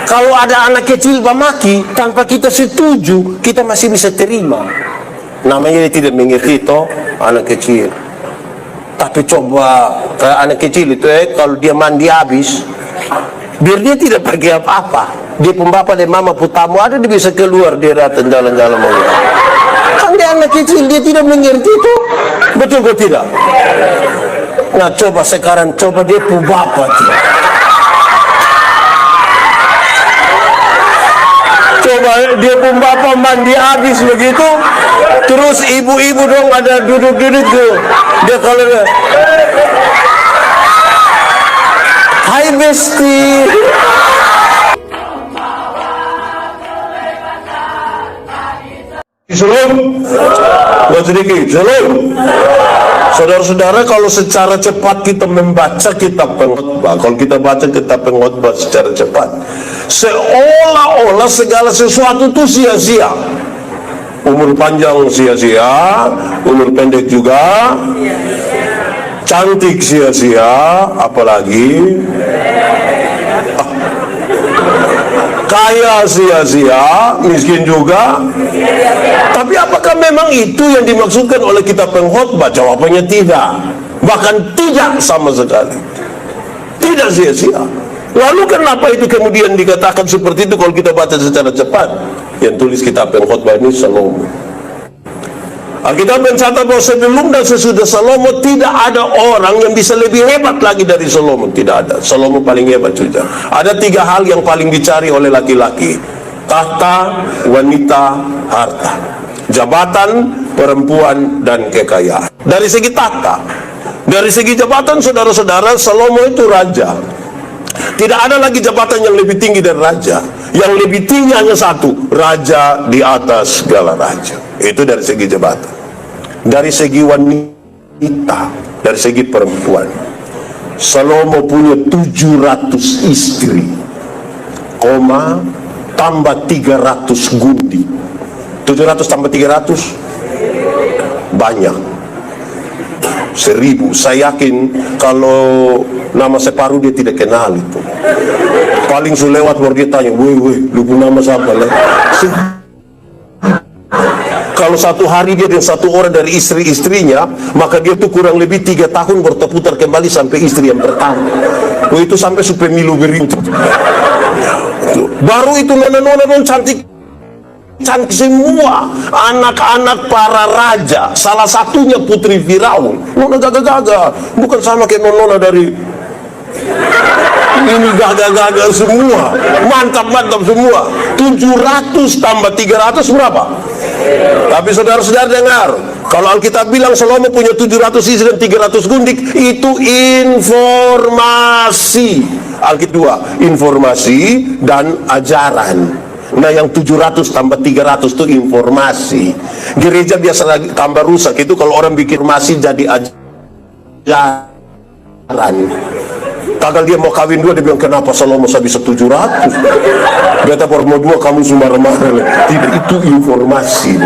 Kalau ada anak kecil memaki tanpa kita setuju, kita masih bisa terima. Namanya dia tidak mengerti toh, anak kecil. Tapi coba kayak anak kecil itu kalau dia mandi habis, biar dia tidak pakai apa-apa, dia pun bapak dan mama putamu ada, dia bisa keluar, dia datang jalan-jalan mau. Kan dia anak kecil, dia tidak mengerti itu. Betul atau tidak? Nah coba sekarang, coba dia pun bapak tidak. Coba dia pun bapak mandi habis begitu, terus ibu-ibu dong ada duduk-duduk tuh. Dia kalau hai besti. Shalom. Sedikit. Shalom. Saudara-saudara, kalau secara cepat kita membaca kitab Pengkhotbah, kalau kita baca kitab Pengkhotbah secara cepat, seolah-olah segala sesuatu itu sia-sia. Umur panjang sia-sia, umur pendek juga, cantik sia-sia, apalagi kaya sia-sia, miskin juga. Tapi apakah memang itu yang dimaksudkan oleh kitab Pengkhotbah? Jawabannya tidak. Bahkan tidak sama sekali. Tidak sia-sia. Lalu kenapa itu kemudian dikatakan seperti itu kalau kita baca secara cepat? Yang tulis kitab Pengkhotbah ini Salomo. Alkitab mencatat bahwa sebelum dan sesudah Salomo tidak ada orang yang bisa lebih hebat lagi dari Salomo. Tidak ada. Salomo paling hebat juga. Ada 3 hal yang paling dicari oleh laki-laki: tahta, wanita, harta, jabatan, perempuan, dan kekayaan. Dari segi tahta, dari segi jabatan, saudara-saudara, Salomo itu raja. Tidak ada lagi jabatan yang lebih tinggi dari raja. Yang lebih tinggi hanya satu, raja di atas segala raja. Itu dari segi jabatan. Dari segi wanita, dari segi perempuan, Salomo punya 700 istri, tambah 300 gundi. 700 tambah 300 banyak, 1000. Saya yakin kalau nama separuh dia tidak kenal itu. Paling lewat baru dia tanya, weh, lu punya nama siapa lah? Kalau satu hari dia dengan satu orang dari istri-istrinya, maka dia tuh kurang lebih 3 tahun berputar kembali sampai istri yang pertama. Itu sampai supemilu berintut. Baru itu nona-nona cantik semua, anak-anak para raja, salah satunya putri Firaun. Nona gagah-gagah, bukan sama kayak nona dari ini, gagah-gagah semua, mantap-mantap semua. 700 tambah 300 berapa? Tapi saudara-saudara dengar, kalau Alkitab bilang Salomo punya 700 istri dan 300 gundik, itu informasi. Alkitab 2, informasi dan ajaran. Nah yang 700 tambah 300 itu informasi. Gereja biasa lagi tambah rusak itu kalau orang bikin informasi jadi ajaran. Tagal dia mau kawin 2, dia bilang kenapa Salomo saya bisa 700? Beta mau 2 kamu cuma marah. Tidak, itu informasi.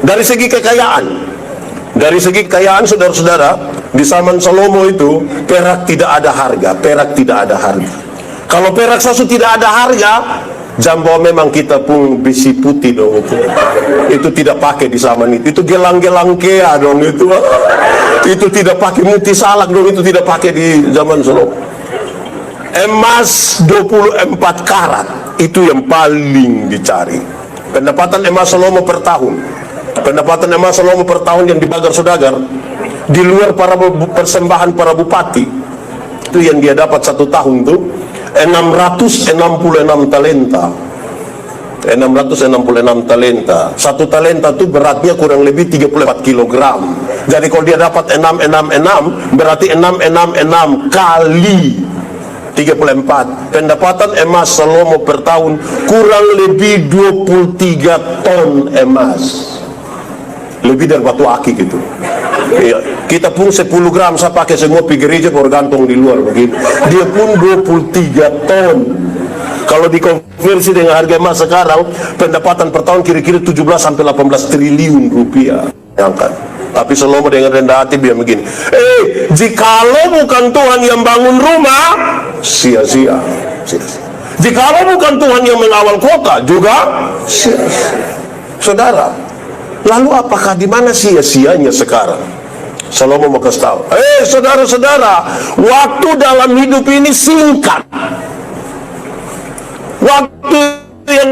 Dari segi kekayaan, dari segi kekayaan saudara-saudara, di zaman Salomo itu perak tidak ada harga, perak tidak ada harga. Kalau perak sasu tidak ada harga, jambau memang kita pun besi putih dong itu. Itu tidak pakai di zaman itu. Itu gelang-gelang kea dong itu. Itu tidak pakai muti salak dong, itu tidak pakai di zaman Salomo. Emas 24 karat itu yang paling dicari. Pendapatan emas Salomo per tahun, pendapatan emas Salomo per tahun yang dibagar saudagar, di luar para persembahan para bupati, itu yang dia dapat satu tahun tuh 666 talenta. 666 talenta. Satu talenta itu beratnya kurang lebih 34 kg. Jadi kalau dia dapat 666 berarti 666 kali 34. Pendapatan emas Salomo per tahun kurang lebih 23 ton emas. Lebih dari batu akik gitu. Ya, kita pun 10 gram saya pakai semua pergi gereja baru gantung di luar begitu. Dia pun 23 ton. Kalau dikonversi dengan harga emas sekarang, pendapatan per tahun kira-kira 17 sampai 18 triliun rupiah. Angkat. Tapi Salomo dengan rendah hati dia begini, jikalau bukan Tuhan yang bangun rumah, sia-sia. Jikalau bukan Tuhan yang mengawal kota, juga saudara. Lalu apakah di mana sia-sianya sekarang? Salomo mau kasih tahu, saudara-saudara, waktu dalam hidup ini singkat. Waktu yang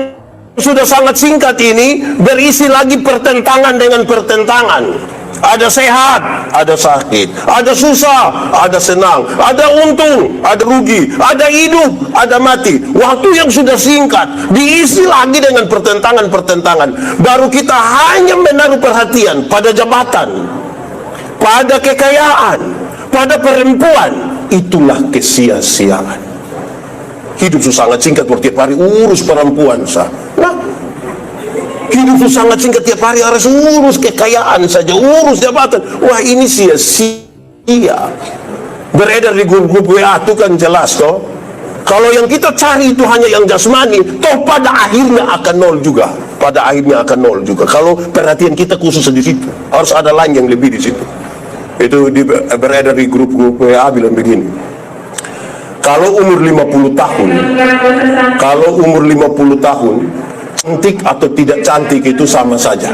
sudah sangat singkat ini berisi lagi pertentangan dengan pertentangan. Ada sehat, ada sakit, ada susah, ada senang, ada untung, ada rugi, ada hidup, ada mati. Waktu yang sudah singkat diisi lagi dengan pertentangan-pertentangan. Baru kita hanya menaruh perhatian pada jabatan, pada kekayaan, pada perempuan. Itulah kesia-siaan. Hidup sangat singkat, tiap hari urus perempuan sah. Nah, hidup sangat singkat, tiap hari harus urus kekayaan saja, urus jabatan. Wah, ini sia-sia. Beredar di grup-grup WA itu kan jelas toh. Kalau yang kita cari itu hanya yang jasmani, toh pada akhirnya akan nol juga. Pada akhirnya akan nol juga. Kalau perhatian kita khusus di situ, harus ada lain yang lebih di situ. Itu beredar di grup-grup WA bilang begini. Kalau umur 50 tahun, cantik atau tidak cantik itu sama saja.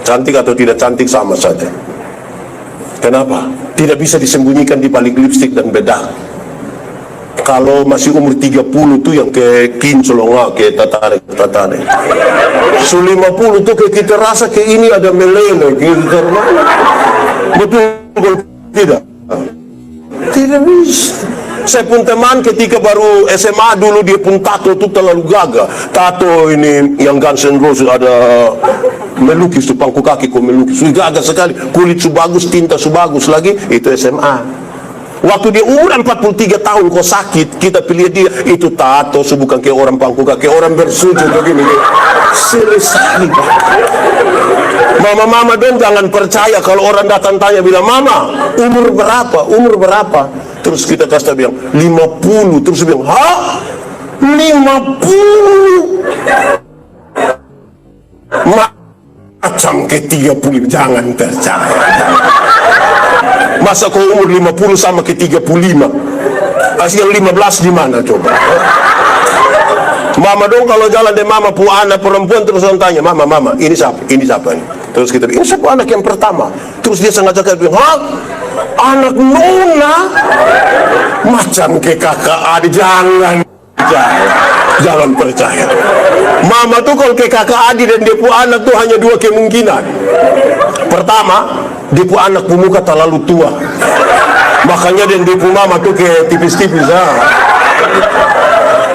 Cantik atau tidak cantik sama saja. Kenapa? Tidak bisa disembunyikan di balik lipstik dan bedak. Kalau masih umur 30 tuh yang ke kinclonga, ke tatare. So 50 tuh kayak kita rasa kayak ini ada meleleh gitu. Betul tidak? Tidak bisa. Saya pun teman ketika baru SMA dulu, dia pun tato itu terlalu gagah. Tato ini yang Guns N' Roses ada melukis tuh, pangku kaki kok melukis. Gagah sekali, kulit su bagus, tinta su bagus lagi, itu SMA. Waktu dia umur 43 tahun kok sakit, kita pilih dia, itu tato su bukan kayak orang pangku kaki, orang bersujud begini. Selesai. Mama-mama dong jangan percaya kalau orang datang tanya bilang, "Mama, umur berapa? Umur berapa?" Terus kita kasih bilang 50. Terus dia bilang, "Hah? 50?" Macam ke 30, jangan percaya. Masa kau umur 50 sama ke 35? Yang 15 di mana coba? Mama dong kalau jalan deh, mama pu anak perempuan terus orang tanya, "Mama, ini siapa? Ini siapa nih?" Terus kita bilang, "Ini siapa anak yang pertama?" Terus dia sengaja bilang, "Hah? Anak nona?" Macam ke kakak adik, jangan percaya. Mama tuh kalau ke kakak adik dan dia pu anak tuh hanya dua kemungkinan. Pertama, dia pu anak pu muka terlalu tua, makanya dia pu mama tuh kayak tipis-tipis.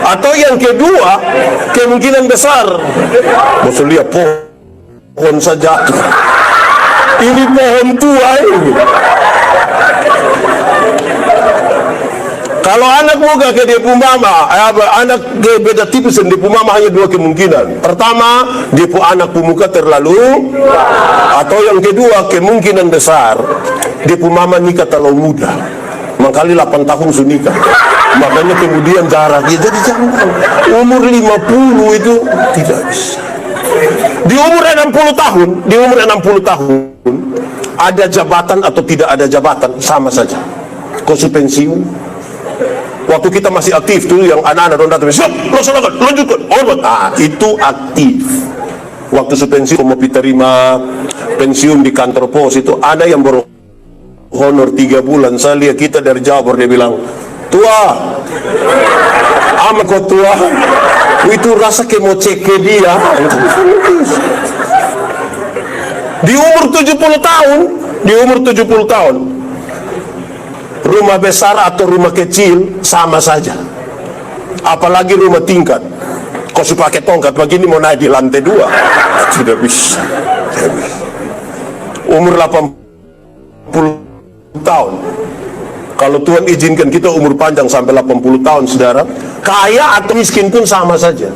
Atau yang kedua, kemungkinan besar, maksud lihat pohon saja, ini pohon tua ini. Kalau anak muka ke dia pu mama, anak beda tipis dan dia pu mama, hanya dua kemungkinan. Pertama, dia pu anak pu muka terlalu, atau yang kedua, kemungkinan besar dia pu mama nikah terlalu muda. Mangkali 8 tahun sudah nikah. Makanya kemudian jaraknya. Jadi jangan, umur 50 itu tidak bisa. Di umur 60 tahun, ada jabatan atau tidak ada jabatan sama saja. Kau pensiun, waktu kita masih aktif tuh, yang anak-anak orang datang, "Siap, laksanakan, lanjutkan, hormat." Itu aktif. Waktu pensiun, mau terima pensiun di kantor pos itu, ada yang baru honor 3 bulan. Saya lihat kita dari Jawa, dia bilang, "Tua, ama kok tua." Itu rasa kayak mau cek ke dia. Di umur 70 tahun, rumah besar atau rumah kecil sama saja. Apalagi rumah tingkat, kau suka pakai tongkat begini mau naik di lantai 2, tidak bisa. Umur 80 tahun, kalau Tuhan izinkan kita umur panjang sampai 80 tahun, saudara, kaya atau miskin pun sama saja.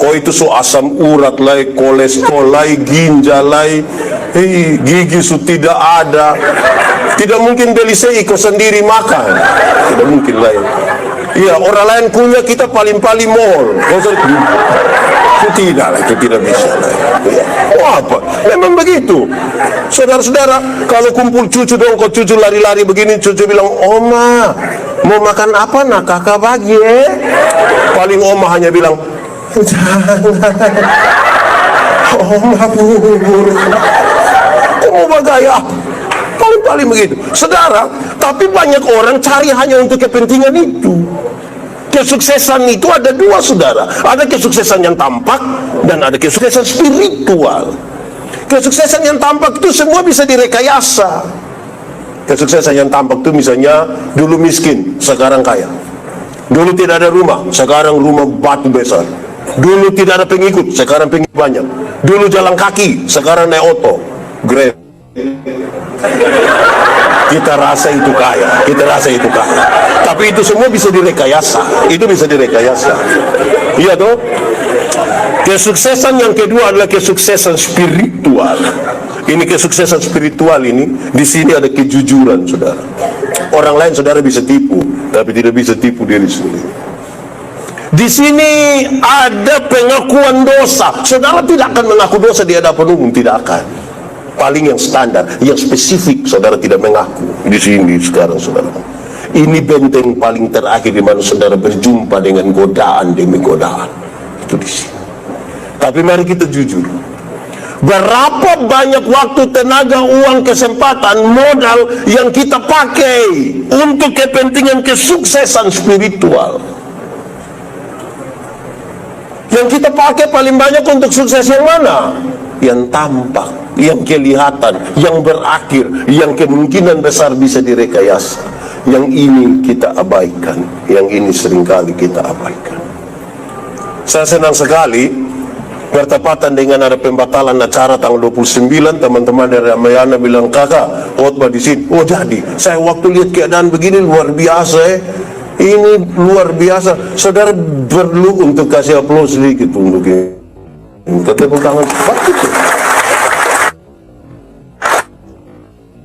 Kau itu so asam urat lai, kolesterol lai, ginjal lai, gigi su tidak ada. Tidak mungkin beli kau sendiri makan, tidak mungkin lai. Iya, orang lain punya, kita paling-paling mall. Itu tidak bisa. Apa? Memang begitu. Saudara-saudara, kalau kumpul cucu dong, kau cucu lari-lari begini, cucu bilang, "Oma, Mau makan apa nak kakak bagi Paling oma hanya bilang, jangan. Oma buru-buru. Mau bergaya. Paling begitu. Saudara, tapi banyak orang cari hanya untuk kepentingan itu. Kesuksesan itu ada dua, saudara. Ada kesuksesan yang tampak dan ada kesuksesan spiritual. Kesuksesan yang tampak itu semua bisa direkayasa. Kesuksesan yang tampak itu misalnya dulu miskin, sekarang kaya. Dulu tidak ada rumah, sekarang rumah batu besar. Dulu tidak ada pengikut, sekarang pengikut banyak. Dulu jalan kaki, sekarang naik oto, Grab. Kita rasa itu kaya, kita rasa itu kaya. Tapi itu semua bisa direkayasa. Itu bisa direkayasa. Iya toh? Kesuksesan yang kedua adalah kesuksesan spiritual. Ini kesuksesan spiritual ini, di sini ada kejujuran, saudara. Orang lain saudara bisa tipu, tapi tidak bisa tipu diri sendiri. Di sini ada pengakuan dosa. Saudara tidak akan mengaku dosa di hadapan umum, tidak akan. Paling yang standar, yang spesifik, saudara tidak mengaku. Di sini sekarang, saudara. Ini benteng paling terakhir di mana saudara berjumpa dengan godaan demi godaan. Itu di sini. Tapi mari kita jujur. Berapa banyak waktu, tenaga, uang, kesempatan, modal yang kita pakai untuk kepentingan kesuksesan spiritual. Yang kita pakai paling banyak untuk sukses yang mana? Yang tampak, yang kelihatan, yang berakhir, yang kemungkinan besar bisa direkayasa. Yang ini kita abaikan, yang ini seringkali kita abaikan. Saya senang sekali bertepatan dengan ada pembatalan acara tanggal 29, teman-teman dari Ramayana bilang, kakak khotbah di sini. Oh jadi, saya waktu lihat keadaan begini luar biasa ini luar biasa. Saudara perlu untuk kasih aplaus sedikit untuk ini. Tepuk tangan.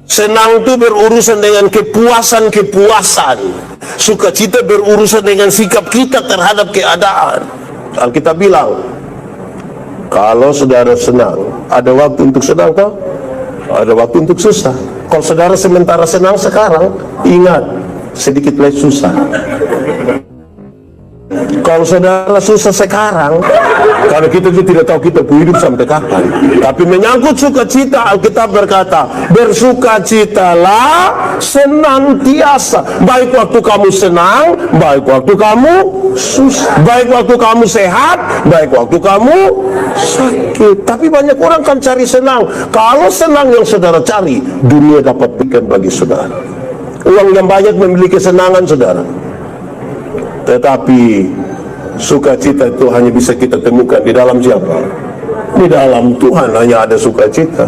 Senang itu berurusan dengan kepuasan. Sukacita berurusan dengan sikap kita terhadap keadaan. Alkitab bilang, kalau saudara senang, ada waktu untuk senang toh? Ada waktu untuk susah. Kalau saudara sementara senang sekarang, ingat, sedikit lagi susah. Kalau saudara susah sekarang, kalau kita juga tidak tahu kita hidup sampai kapan. Tapi menyangkut sukacita, Alkitab berkata, bersukacitalah senantiasa. Baik waktu kamu senang, baik waktu kamu susah, baik waktu kamu sehat, baik waktu kamu sakit. Tapi banyak orang kan cari senang. Kalau senang yang saudara cari, dunia dapat berikan bagi saudara. Uang yang banyak memiliki kesenangan, saudara. Tetapi sukacita itu hanya bisa kita temukan di dalam siapa? Di dalam Tuhan hanya ada sukacita.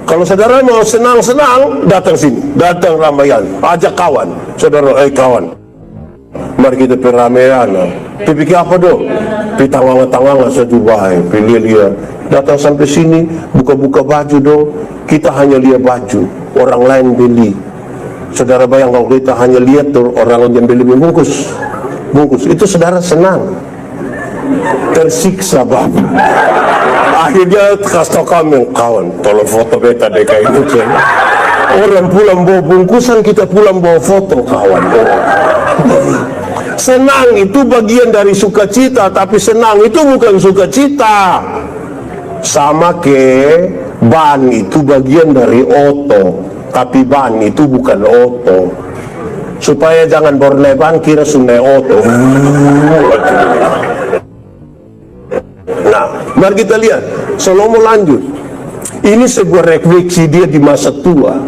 Kalau saudara mau senang-senang, datang sini, datang Ramayana, ajak kawan. Saudara, kawan, mari kita Ramayana. Pikir apa dong? Pitanganga-tanganga satu bahaya, pilih dia. Datang sampai sini, buka-buka baju dong. Kita hanya lihat baju, orang lain beli. Saudara bayang kalau kita hanya lihat tuh orang yang beli bungkus, itu saudara senang. Tersiksa Bapak. Akhirnya kasih tau kami, kawan, tolong foto beta deh kayak itu. Orang pulang bawa bungkusan, kita pulang bawa foto, kawan. Senang itu bagian dari sukacita, tapi senang itu bukan sukacita. Sama ke ban itu bagian dari oto, tapi ban itu bukan oto. Supaya jangan borleban kira sunai oto. Nah, mari kita lihat Salomo lanjut. Ini sebuah refleksi dia di masa tua.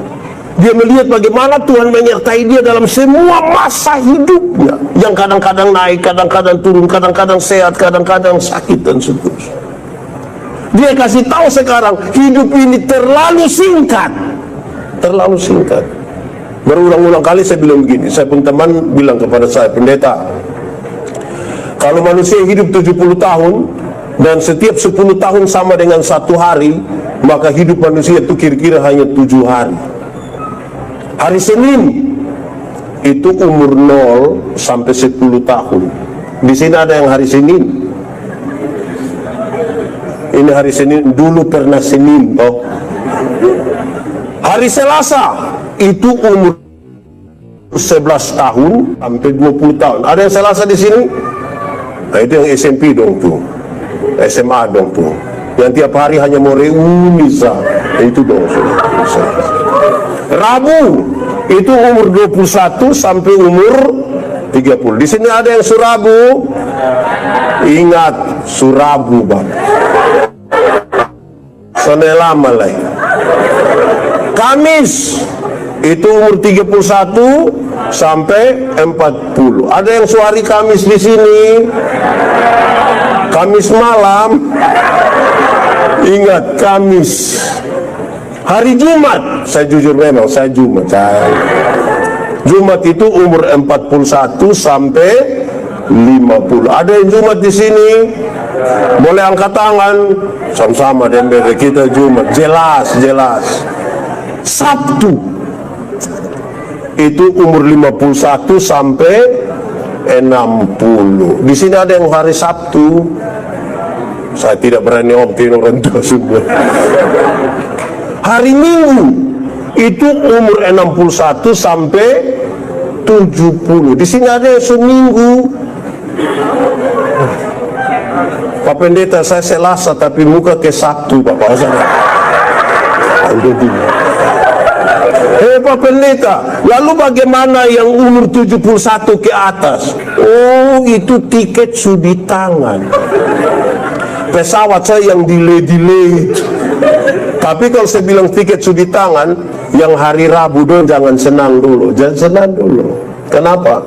Dia melihat bagaimana Tuhan menyertai dia dalam semua masa hidupnya, yang kadang-kadang naik, kadang-kadang turun, kadang-kadang sehat, kadang-kadang sakit dan seterusnya. Dia kasih tahu sekarang hidup ini terlalu singkat. Terlalu singkat. Berulang-ulang kali saya bilang begini, saya pun teman bilang kepada saya, pendeta, kalau manusia hidup 70 tahun dan setiap 10 tahun sama dengan 1 hari, maka hidup manusia itu kira-kira hanya 7 hari. Hari Senin itu umur 0 sampai 10 tahun. Di sini ada yang hari Senin. Ini hari Senin, dulu pernah Senin toh. Hari Selasa itu umur 11 tahun sampai 20 tahun. Ada yang Selasa di sini? Nah, itu yang SMP dong tuh, SMA dong tuh, yang tiap hari hanya mau reuni itu dong. Rabu itu umur 21 sampai umur 30. Di sini ada yang Surabu. Ingat Surabu, Bang. Lama lagi. Kamis itu umur 31 sampai 40. Ada yang suari Kamis di sini? Kamis malam. Ingat Kamis. Hari Jumat, saya jujur memang saya Jumat. Jumat itu umur 41 sampai 50. Ada yang Jumat di sini? Boleh angkat tangan. Sama-sama dembele kita Jumat. Jelas. Sabtu itu umur 51 sampai 60. Di sini ada yang hari Sabtu. Saya tidak berani omongin orang tua semua. Hari Minggu itu umur 61 sampai 70. Di sini ada yang seminggu. Pak Pendeta, saya Selasa tapi muka ke Sabtu, Bapak. Pak Pendeta, lalu bagaimana yang umur 71 ke atas? Oh, itu tiket sudi tangan. Pesawat saya yang delay. Tapi kalau saya bilang tiket sudi tangan, yang hari Rabu dong jangan senang dulu. Kenapa?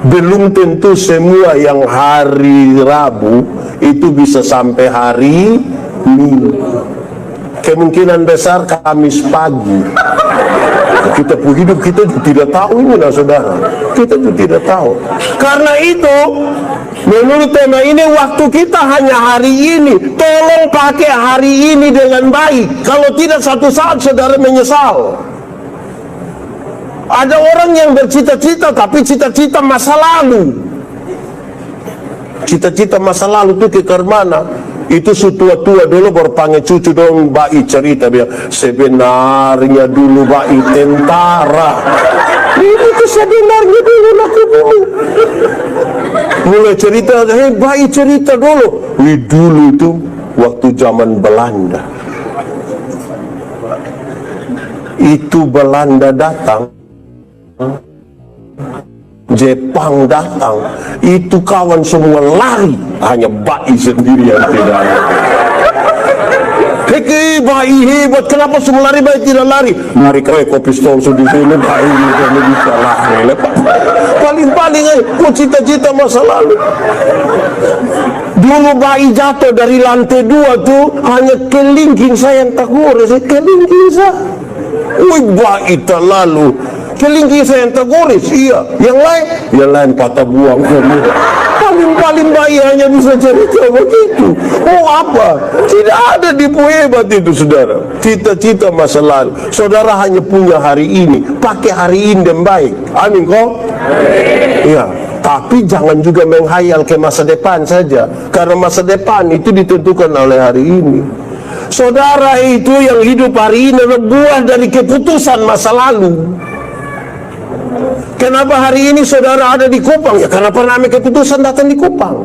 Belum tentu semua yang hari Rabu itu bisa sampai hari Minggu. Kemungkinan besar Kamis pagi. Kita hidup kita tidak tahu ini, saudara. Kita tidak tahu. Karena itu, menurut tema ini, waktu kita hanya hari ini. Tolong pakai hari ini dengan baik. Kalau tidak, satu saat saudara menyesal. Ada orang yang bercita-cita, tapi cita-cita masa lalu. Cita-cita masa lalu itu ke mana? Itu tua-tua dulu baru panggil cucu dong, bayi cerita dia. Sebenarnya dulu bayi tentara. Itu sebenarnya dulu. Mulai cerita, bayi cerita dulu. Dulu itu waktu zaman Belanda. Itu Belanda datang, Jepang datang, itu kawan semua lari, hanya bayi sendiri yang tidak lari. Hei, bayi hebat, kenapa semua lari, bayi tidak lari? Lari kau pistol di sini, bayi tidak bisa lari. Paling-paling, kau cita-cita masa lalu. Dulu bayi jatuh dari lantai 2 tuh, hanya kelingking saya yang tak gores, kelingking saya. Wih, bayi tak lalu. Kelingking saya yang tergoris, iya. Yang lain patah buang. Paling bayi hanya bisa cerita begitu. Oh, apa? Tidak ada tipu hebat itu, saudara. Cita-cita masa lalu. Saudara hanya punya hari ini. Pakai hari ini dan baik. Amin kok? Iya. Tapi jangan juga menghayal ke masa depan saja. Karena masa depan itu ditentukan oleh hari ini. Saudara itu yang hidup hari ini adalah buah dari keputusan masa lalu. Kenapa hari ini saudara ada di Kupang? Ya karena pernah ambil keputusan datang di Kupang.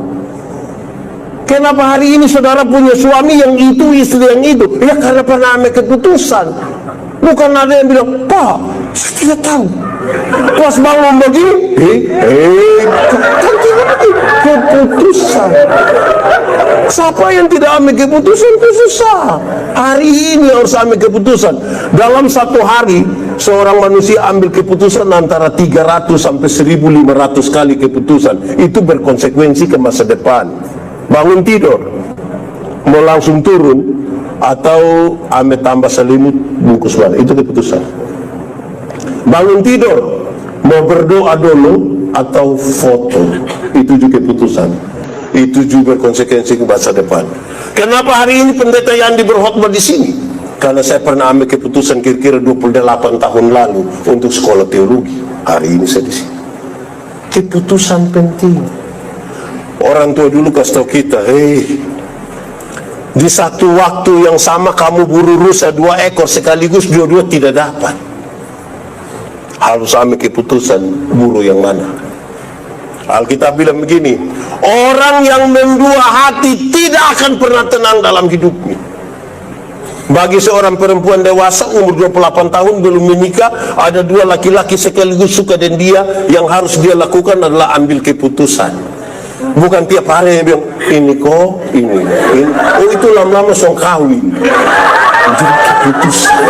Kenapa hari ini saudara punya suami yang itu, istri yang itu? Ya karena pernah ambil keputusan. Bukan ada yang bilang, Pak, saya tidak tahu. Pas bangun begini, keputusan. Siapa yang tidak ambil keputusan itu susah. Hari ini harus ambil keputusan. Dalam satu hari, seorang manusia ambil keputusan antara 300 sampai 1.500 kali keputusan. Itu berkonsekuensi ke masa depan. Bangun tidur, mau langsung turun, atau ambil tambah selimut, bungkus balik. Itu keputusan. Bangun tidur, mau berdoa dulu atau foto. Itu juga keputusan. Itu juga berkonsekuensi ke masa depan. Kenapa hari ini pendeta Yandi berkhotbah di sini? Karena saya pernah ambil keputusan kira-kira 28 tahun lalu untuk sekolah teologi. Hari ini saya di sini. Keputusan penting. Orang tua dulu kasih tahu kita, di satu waktu yang sama kamu buru rusa 2 ekor sekaligus, dua-dua tidak dapat. harus ambil keputusan buruh yang mana. Alkitab bilang begini, orang yang mendua hati tidak akan pernah tenang dalam hidupnya. Bagi seorang perempuan dewasa umur 28 tahun belum menikah, ada dua laki-laki sekaligus suka dengan dia, yang harus dia lakukan adalah ambil keputusan. Bukan tiap hari dia bilang, ini kok, ini. Oh, itu lama-lama song kawin. Ambil keputusan.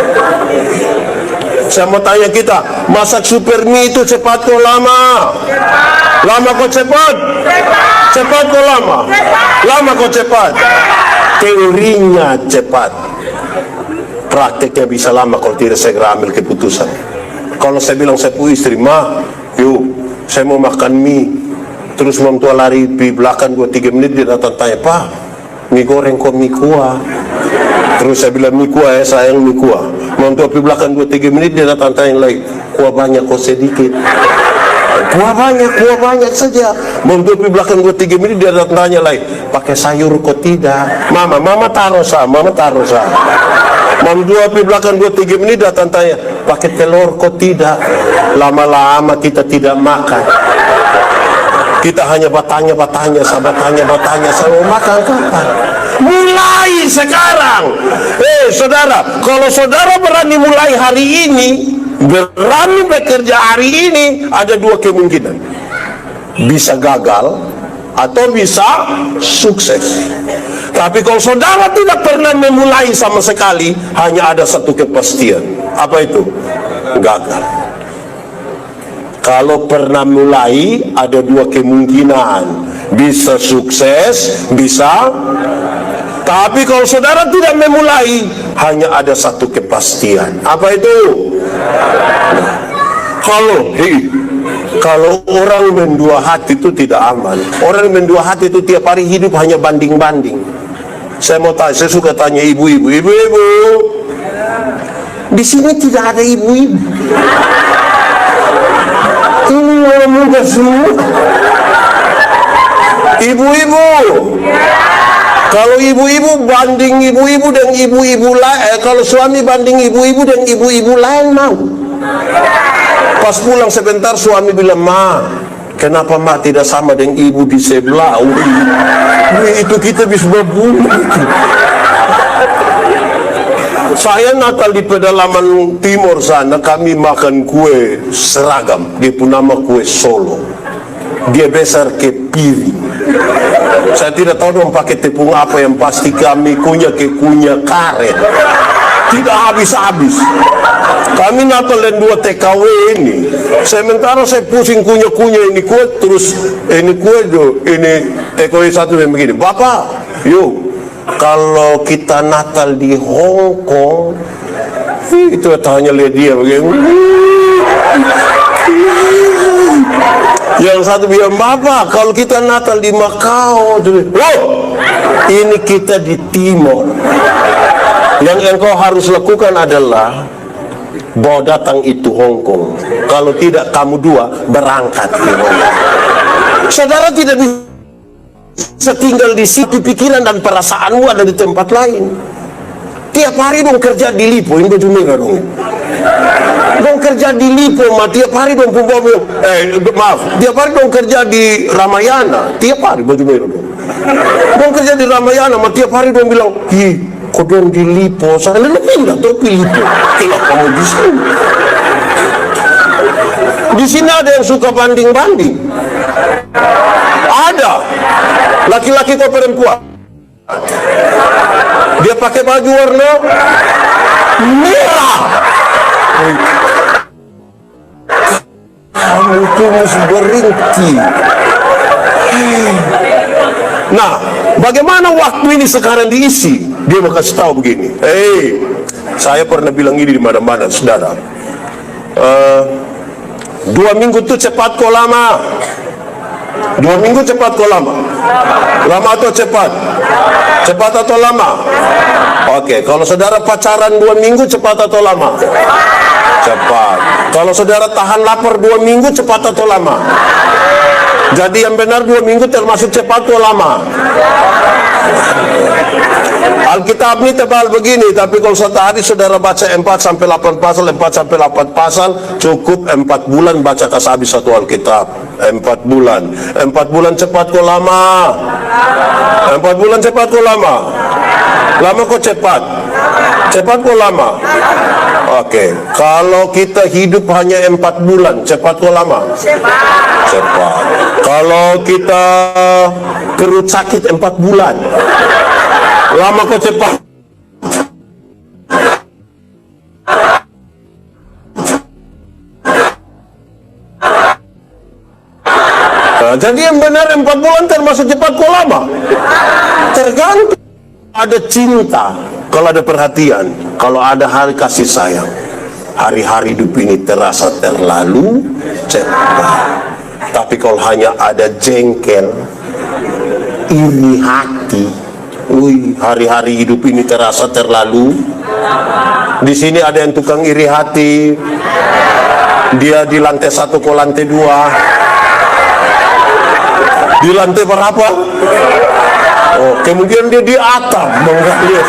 Saya mau tanya kita, masak super mie itu cepat kok lama? Lama kok cepat? Cepat kok lama? Lama kok cepat? Teorinya cepat, prakteknya bisa lama kalau tidak segera ambil keputusan. Kalau saya bilang saya punya istri, ma, yuk saya mau makan mie, terus mam tua lari di belakang 2-3 menit, dia datang tanya, pak, mie goreng kok mie kuah? Terus saya bilang mie kuah ya sayang, mie kuah. Mam tua di belakang 2-3 menit, dia datang tanya lagi, kuah banyak kok sedikit? Kuah banyak saja. Mam tua di belakang 2-3 menit, dia datang tanya lagi, pakai sayur kok tidak? Mama taruh sah. Mam tua di belakang 2-3 menit datang tanya, pakai telur kok tidak? Lama-lama kita tidak makan. Kita hanya bertanya, saya mau makan kapan? Mulai sekarang. Saudara, kalau saudara berani mulai hari ini, berani bekerja hari ini, ada dua kemungkinan. Bisa gagal atau bisa sukses. Tapi kalau saudara tidak pernah memulai sama sekali, hanya ada satu kepastian. Apa itu? Gagal. Kalau pernah mulai, ada dua kemungkinan, bisa sukses, bisa. Tapi kalau saudara tidak memulai, hanya ada satu kepastian. Apa itu? Kalau orang mendua hati itu tidak aman. Orang mendua hati itu tiap hari hidup hanya banding-banding. Saya mau tanya, saya suka tanya ibu-ibu, di sini tidak ada ibu-ibu. Ini orang muda semua. Ibu-ibu, kalau ibu-ibu banding ibu-ibu dan ibu-ibu lain, kalau suami banding ibu-ibu dan ibu-ibu lain, mau? Pas pulang sebentar suami bilang, ma, kenapa ma tidak sama dengan ibu di sebelah? Itu kita bisa berbunuh. Saya Natal di pedalaman timur sana, kami makan kue seragam. Dia pun nama kue Solo. Dia besar ke piring. Saya tidak tahu dong pakai tepung apa, yang pasti kami kunyah karet. Tidak habis-habis. Kami Natal dan 2 TKW ini. Sementara saya pusing kunyah ini kue, terus ini kue tuh, ini TKW satu yang begini. Bapak, yuk. Kalau kita Natal di Hong Kong, itu tanya lihat dia begini. Yang satu bilang, Bapak, kalau kita Natal di Macau, ini kita di Timur. Yang engkau harus lakukan adalah bawa datang itu Hong Kong. Kalau tidak, kamu dua berangkat ke Hong Kong. Saudara tidak bisa tinggal di situ, pikiran dan perasaanmu ada di tempat lain. Tiap hari dong kerja di Lipo, ini baju merah dong. Dong kerja di Lipo, tiap hari dong tiap hari dong kerja di Ramayana, tiap hari baju merah dong. Dong kerja di Ramayana, tiap hari dong bilang, kok dong di Lipo, saya lebih nggak tahu Lipo. Tidak kamu di sini. Di sini ada yang suka banding-banding. Ada laki-laki atau perempuan, dia pakai baju warna merah. Kamu itu mesti berhenti. Nah, bagaimana waktu ini sekarang diisi? Dia mau kasih tahu begini. Saya pernah bilang ini di mana-mana, saudara. 2 minggu itu cepat kok lama. 2 minggu cepat kok lama? Lama atau cepat? Cepat atau lama? Oke, kalau saudara pacaran 2 minggu cepat atau lama? Cepat. Kalau saudara tahan lapar 2 minggu cepat atau lama? Jadi yang benar 2 minggu termasuk cepat atau lama? Alkitab ini tebal begini, tapi kalau satu hari saudara baca 4 sampai 8 pasal, 4 sampai 8 pasal, cukup 4 bulan baca habis satu Alkitab. 4 bulan. 4 bulan cepat kok lama? 4 bulan cepat kok lama? Lama kok cepat? Cepat kok lama? Oke, kalau kita hidup hanya 4 bulan, cepat kok lama? Cepat. Kalau kita perut sakit 4 bulan, lama kok cepat? Nah, jadi yang benar 4 bulan termasuk cepat kok lama? Tergantung. Ada cinta, kalau ada perhatian, kalau ada hari kasih sayang, hari-hari hidup ini terasa terlalu cepat. Tapi kalau hanya ada jengkel, iri hati, hari-hari hidup ini terasa terlalu. Di sini ada yang tukang iri hati, dia di lantai 1 ke lantai 2. Di lantai berapa? Oh, kemudian dia di atap menggali.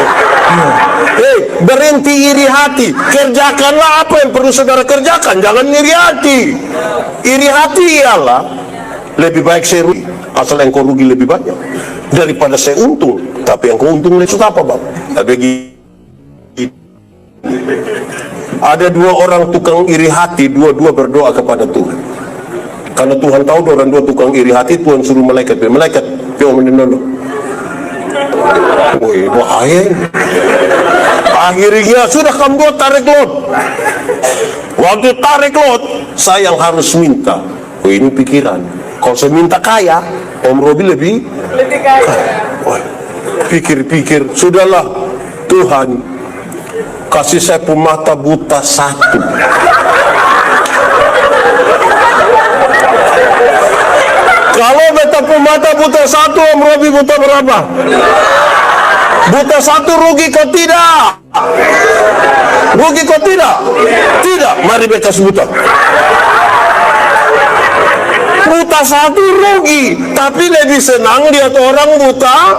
Berhenti iri hati, kerjakanlah apa yang perlu saudara kerjakan, jangan iri hati. Iri hati ialah lebih baik saya rugi, asal yang kau rugi lebih banyak daripada saya untung. Tapi yang kau untung itu apa, Bang? Ada 2 orang tukang iri hati, dua-dua berdoa kepada Tuhan. Karena Tuhan tahu orang 2 tukang iri hati, Tuhan suruh malaikat, dia menolong. Wih, bahaya. Akhirnya sudah kamu tarik lot. Waktu tarik lot, saya yang harus minta. Wih, ini pikiran. Kalau saya minta kaya, Om Robi lebih kaya. Wih, pikir-pikir, sudahlah Tuhan, kasih saya pemata buta 1. Kalau beta pemata buta 1, Om Robi buta berapa? Buta 1 rugi kok tidak? Rugi kok tidak? Tidak, mari beta sebutan. Buta 1 rugi, tapi lebih senang lihat orang buta.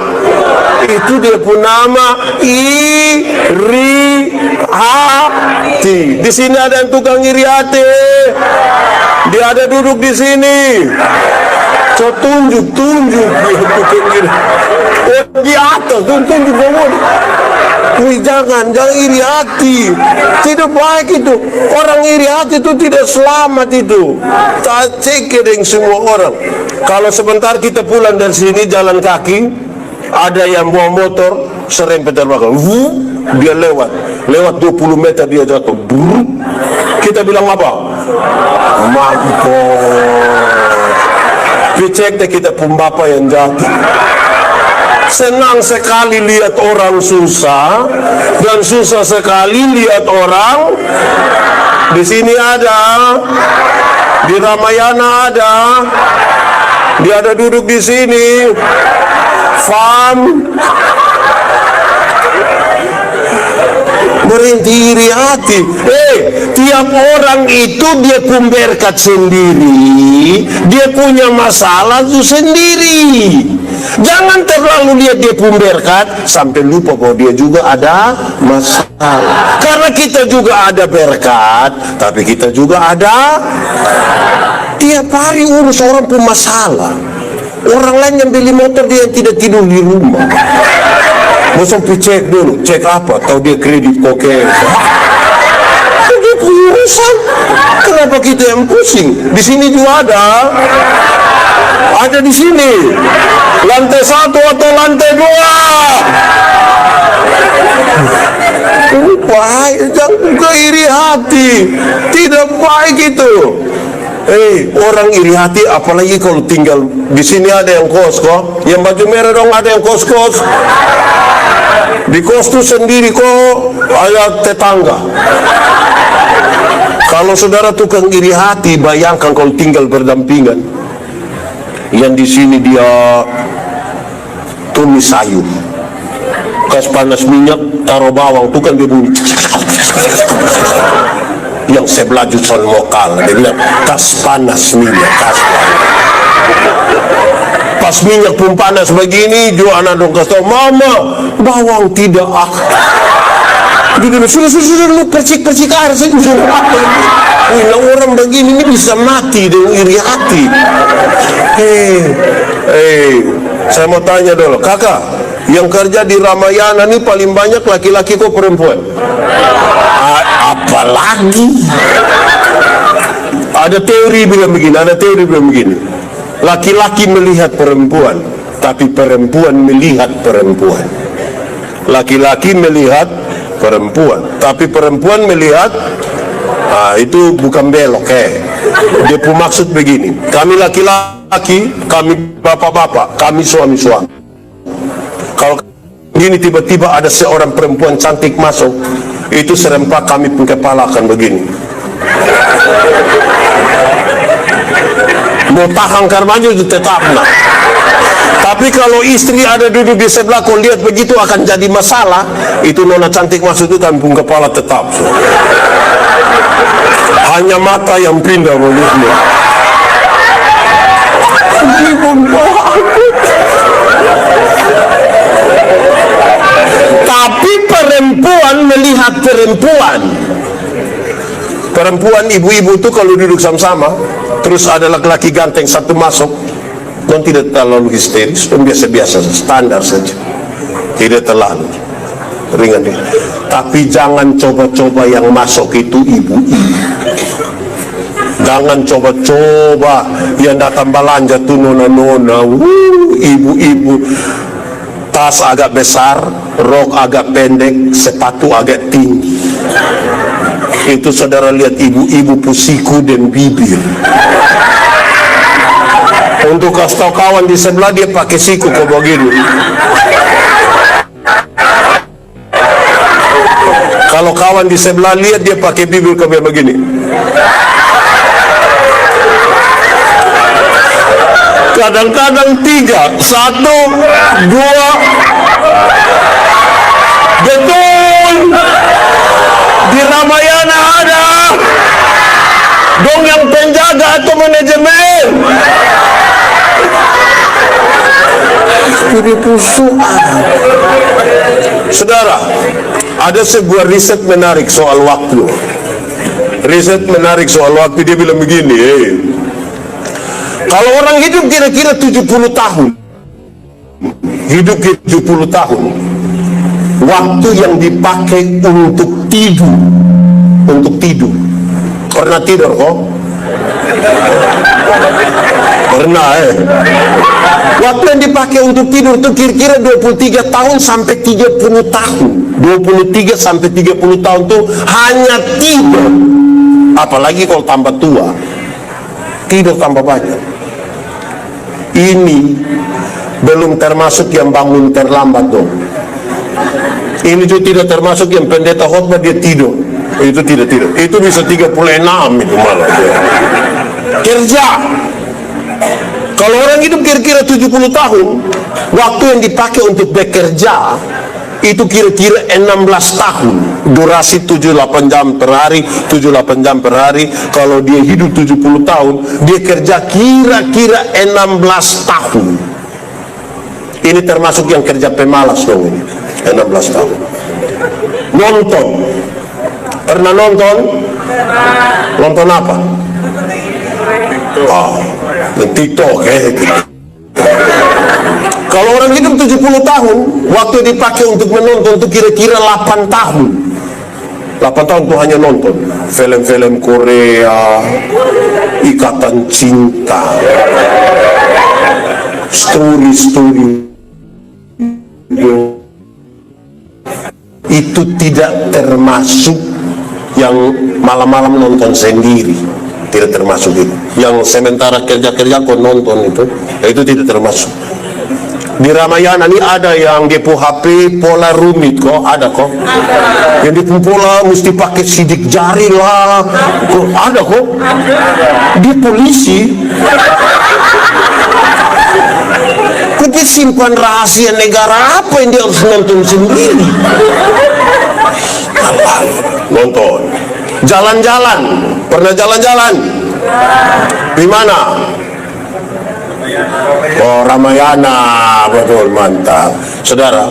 Itu dia pun nama iri hati. Di sini ada yang tukang iri hati. Dia ada duduk di sini. So tunjuk di atas, tunjuk bangun. Jangan iri hati, tidak baik itu. Orang iri hati itu tidak selamat itu. Tak cekering semua orang. Kalau sebentar kita pulang dari sini jalan kaki, ada yang bawa motor serempet terbakar, dia lewat 20 meter dia jatuh. Kita bilang apa? Mampus. Dicek deh kita pembapa yang jatuh. Senang sekali lihat orang susah, dan susah sekali lihat orang. Di sini ada, di Ramayana ada, dia ada duduk di sini. Berhenti iri hati. Tiap orang itu dia pun berkat sendiri, dia punya masalah itu sendiri. Jangan terlalu lihat dia pun berkat sampai lupa bahwa dia juga ada masalah. Karena kita juga ada berkat, tapi kita juga ada tiap hari urus orang pun masalah. Orang lain yang beli motor, dia tidak tidur di rumah. Masa cek dulu, cek apa? Tahu dia kredit kokain. Itu urusan. Kenapa kita yang pusing? Di sini juga ada di sini. Lantai 1 atau lantai 2. Baik, jangan buka iri hati. Tidak baik itu. Orang iri hati, apalagi kalau tinggal di sini ada yang kos kok. Yang baju merah dong, ada yang kos-kos. Di kos tuh sendiri kok, ada tetangga. Kalau saudara tukang iri hati, bayangkan kalau tinggal berdampingan. Yang di sini dia tumis sayur, kasih panas minyak, taruh bawang, tukang dia bunyi. Yang sebelah juson lokal, dia bilang kas panas minyak, kas panas. pas minyak pun panas begini, juga anak dong kasih tau, mama bawang tidak sudah lu percik air saja sudah apa ini. Orang begini ini bisa mati dengan iri hati. Saya mau tanya dulu, kakak, yang kerja di Ramayana ini paling banyak laki-laki kok perempuan? Apalagi ada teori bilang begini, laki-laki melihat perempuan, tapi perempuan melihat perempuan. Laki-laki melihat perempuan, tapi perempuan melihat, itu bukan belok. Dia pun maksud begini, kami laki-laki, kami bapak-bapak, kami suami-suami. Kalau ini tiba-tiba ada seorang perempuan cantik masuk, itu serempak kami pun kepala akan begini. Mau tahan karmanya itu tetap nah. Tapi kalau istri ada duduk di sebelah, kau lihat begitu akan jadi masalah. Itu nona cantik masuk itu kampung kepala tetap. Hanya mata yang pindah begitu. Tapi perempuan melihat perempuan. Perempuan ibu-ibu itu kalau duduk sama-sama, terus ada laki-laki ganteng satu masuk, dan tidak terlalu histeris, dan biasa-biasa, standar saja, tidak terlalu ringan. Tapi jangan coba-coba yang masuk itu ibu-ibu. Jangan coba-coba yang datang belanja tuh nona-nona, ibu-ibu, tas agak besar, rok agak pendek, sepatu agak tinggi. Itu saudara lihat ibu-ibu pusiku dan bibir. Untuk kasih tahu kawan di sebelah, dia pakai siku kok begini. Kalau kawan di sebelah lihat, dia pakai bibir kayak begini. Kadang-kadang 3, 1, 2. Betul. Di Ramayana ada dong yang penjaga atau manajemen. Jadi busuk. Saudara, ada sebuah riset menarik soal waktu. Dia bilang begini, kalau orang hidup kira-kira 70 tahun, waktu yang dipakai untuk tidur. Pernah tidur kok? Pernah Waktu yang dipakai untuk tidur itu kira-kira 23 tahun sampai 30 tahun. 23 sampai 30 tahun itu hanya tidur. Apalagi kalau tambah tua, tidur tambah banyak. Ini belum termasuk yang bangun terlambat dong. Ini juga tidak termasuk yang pendeta khotbah dia tidur. Itu tidak tidur. Itu bisa 36 itu malah. Kerja. Kalau orang hidup kira-kira 70 tahun, waktu yang dipakai untuk bekerja itu kira-kira 16 tahun. Durasi 7-8 jam per hari, 7-8 jam per hari. Kalau dia hidup 70 tahun, dia kerja kira-kira 16 tahun. Ini termasuk yang kerja pemalas dong ini. 16 tahun. Nonton. Pernah nonton? Nonton apa? TikTok Kalau orang hidup 70 tahun, waktu dipakai untuk menonton itu kira-kira 8 tahun. 8 tahun itu hanya nonton film-film Korea, Ikatan Cinta, story itu tidak termasuk yang malam-malam nonton sendiri, tidak termasuk itu. Yang sementara kerja-kerja kok nonton itu tidak termasuk. Di Ramayana ini ada yang dia HP pola rumit kok, ada kok. Yang di pola mesti pakai sidik jari lah, kok ada kok. Dia polisi. Kok dia simpan rahasia negara apa yang dia harus nonton sendiri? Nonton. Jalan-jalan. Pernah jalan-jalan? Di mana? Oh, Ramayana, betul, mantap. Saudara,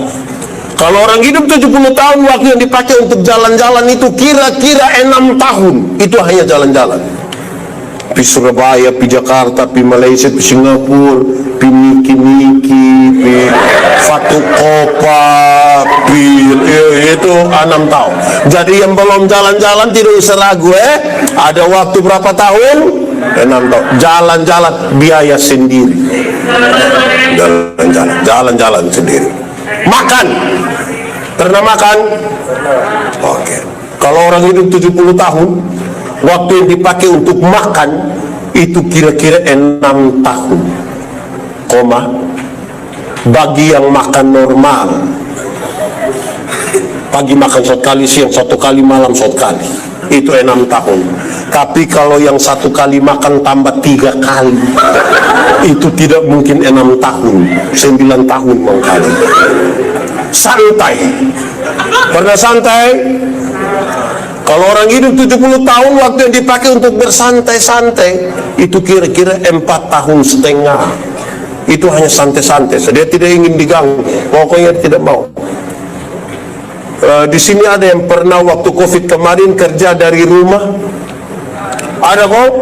kalau orang hidup 70 tahun, waktu yang dipakai untuk jalan-jalan itu kira-kira 6 tahun. Itu hanya jalan-jalan. Pi Surabaya, pi Jakarta, pi Malaysia, pi Singapura, pi Niki-Niki, pi Fatukopa, pi itu 6 tahun. Jadi yang belum jalan-jalan tidak usah ragu, ada waktu berapa tahun? 6 tahun. Jalan-jalan biaya sendiri. Jalan-jalan sendiri. Makan. Pernah makan? Oke. Kalau orang hidup 70 tahun, waktu yang dipakai untuk makan itu kira-kira 6 tahun. Bagi yang makan normal, pagi makan 1 kali, siang 1 kali, malam 1 kali, itu 6 tahun. Tapi kalau yang 1 kali makan tambah 3 kali, itu tidak mungkin 6 tahun, 9 tahun mengkali. Santai. Pernah santai? Kalau orang hidup 70 tahun, waktu yang dipakai untuk bersantai-santai itu kira-kira 4,5 tahun. Itu hanya santai-santai. Dia tidak ingin diganggu, pokoknya tidak mau. Di sini ada yang pernah waktu COVID kemarin kerja dari rumah? Ada kok?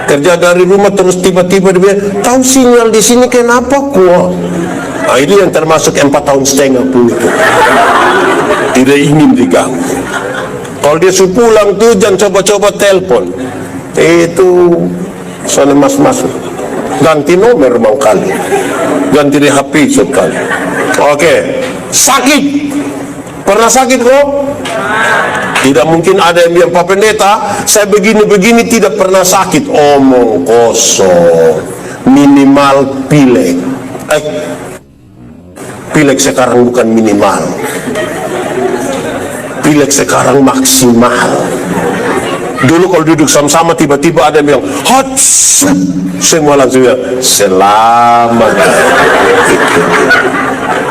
Kerja dari rumah terus tiba-tiba dia bilang, tahu sinyal di sini kenapa kok? Nah, itu yang termasuk 4,5 tahun pun itu. Tidak ingin diganggu. Kalau dia suruh pulang tuh jangan coba-coba telepon. Itu soalnya mas-mas ganti nomor mau kali, ganti di HP sekali. Oke. Sakit. Pernah sakit kok? Tidak mungkin ada yang bilang, Pak Pendeta, saya begini-begini tidak pernah sakit. Omong kosong. Minimal pilek. Pilek sekarang bukan minimal. Pilek sekarang maksimal. Dulu kalau duduk sama-sama tiba-tiba ada yang bilang hot, semua langsung bilang selamat.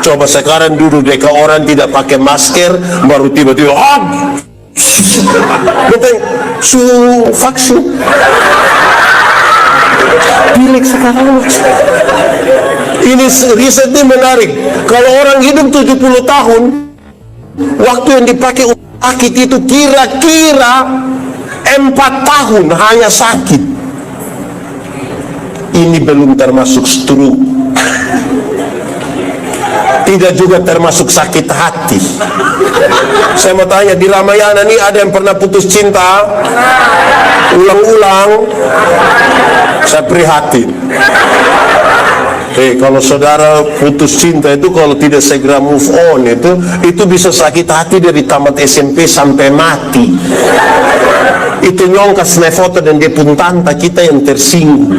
Coba sekarang duduk dekat orang tidak pakai masker, baru tiba-tiba hot, betul, su vaksin. Pilek sekarang. Ini risetnya menarik. Kalau orang hidup 70 tahun, waktu yang dipakai untuk sakit itu kira-kira 4 tahun hanya sakit. Ini belum termasuk stroke. Tidak juga termasuk sakit hati. Saya mau tanya, di Ramayana nih ada yang pernah putus cinta? Ulang-ulang? Saya prihatin. Kalau saudara putus cinta itu kalau tidak segera move on itu bisa sakit hati dari tamat SMP sampai mati. Itu nyongkas foto dan dia pun tanta kita yang tersinggung.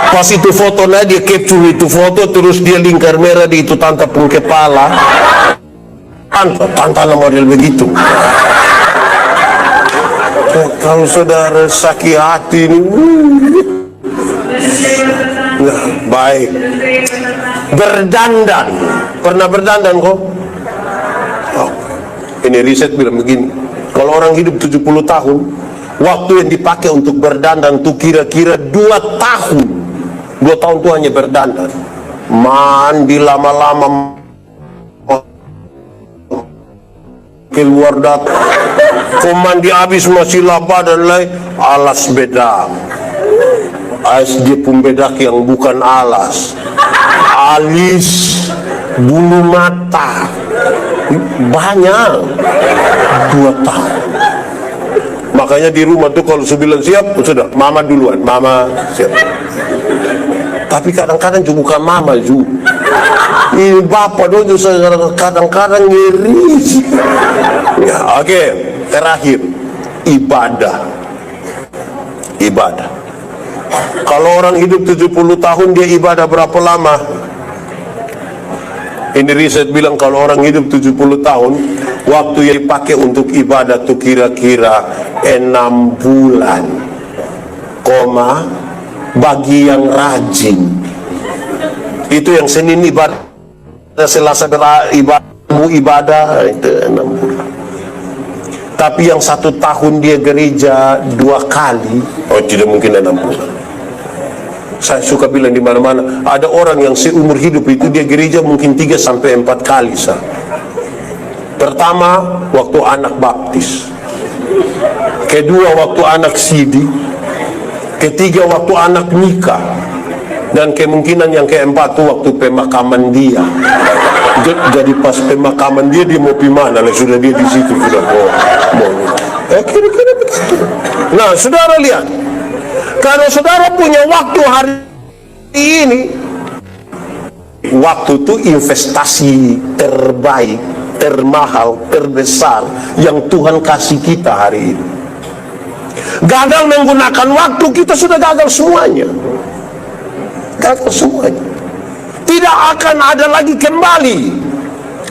Pas itu fotonya dia capture itu foto terus dia lingkar merah di itu tanta pun kepala. Tanta model begitu. Kalau saudara sakit hati ini, nah, baik. Berdandan. Pernah berdandan kok? Oh, ini riset bilang begini. Kalau orang hidup 70 tahun, waktu yang dipakai untuk berdandan tuh kira-kira 2 tahun. 2 tahun tuh hanya berdandan. Mandi lama-lama, keluar datang. Kau mandi habis masih laba dan lain, alas bedak. Dia pun bedak yang bukan alas, alis, bulu mata, banyak. 2 tahun. Makanya di rumah tuh kalau sebilang siap, sudah mama duluan, mama siap. Tapi kadang-kadang juga bukan mama juga. Ini bapak dong kadang-kadang ngiri. Ya, oke. Terakhir, ibadah. Ibadah. Kalau orang hidup 70 tahun, dia ibadah berapa lama? Ini riset bilang kalau orang hidup 70 tahun, waktu yang dipakai untuk ibadah itu kira-kira 6 bulan. Bagi yang rajin. Itu yang Senin ibadah, Selasa ibadah, itu 6 bulan. Tapi yang 1 tahun dia gereja 2 kali, oh tidak mungkin 6 bulan. Saya suka bilang di mana-mana, ada orang yang seumur hidup itu dia gereja mungkin 3 sampai 4 kali. Pertama, waktu anak baptis. Kedua, waktu anak sidi. Ketiga, waktu anak nikah. Dan kemungkinan yang keempat itu waktu pemakaman dia. Jadi pas pemakaman dia mau pergi mana? Sudah dia di situ sudah mau. Kira-kira begitu. Nah, saudara lihat, kalau saudara punya waktu hari ini, waktu itu investasi terbaik, termahal, terbesar yang Tuhan kasih kita hari ini. Gagal menggunakan waktu, kita sudah gagal semuanya. Gagal semuanya. Tidak akan ada lagi kembali.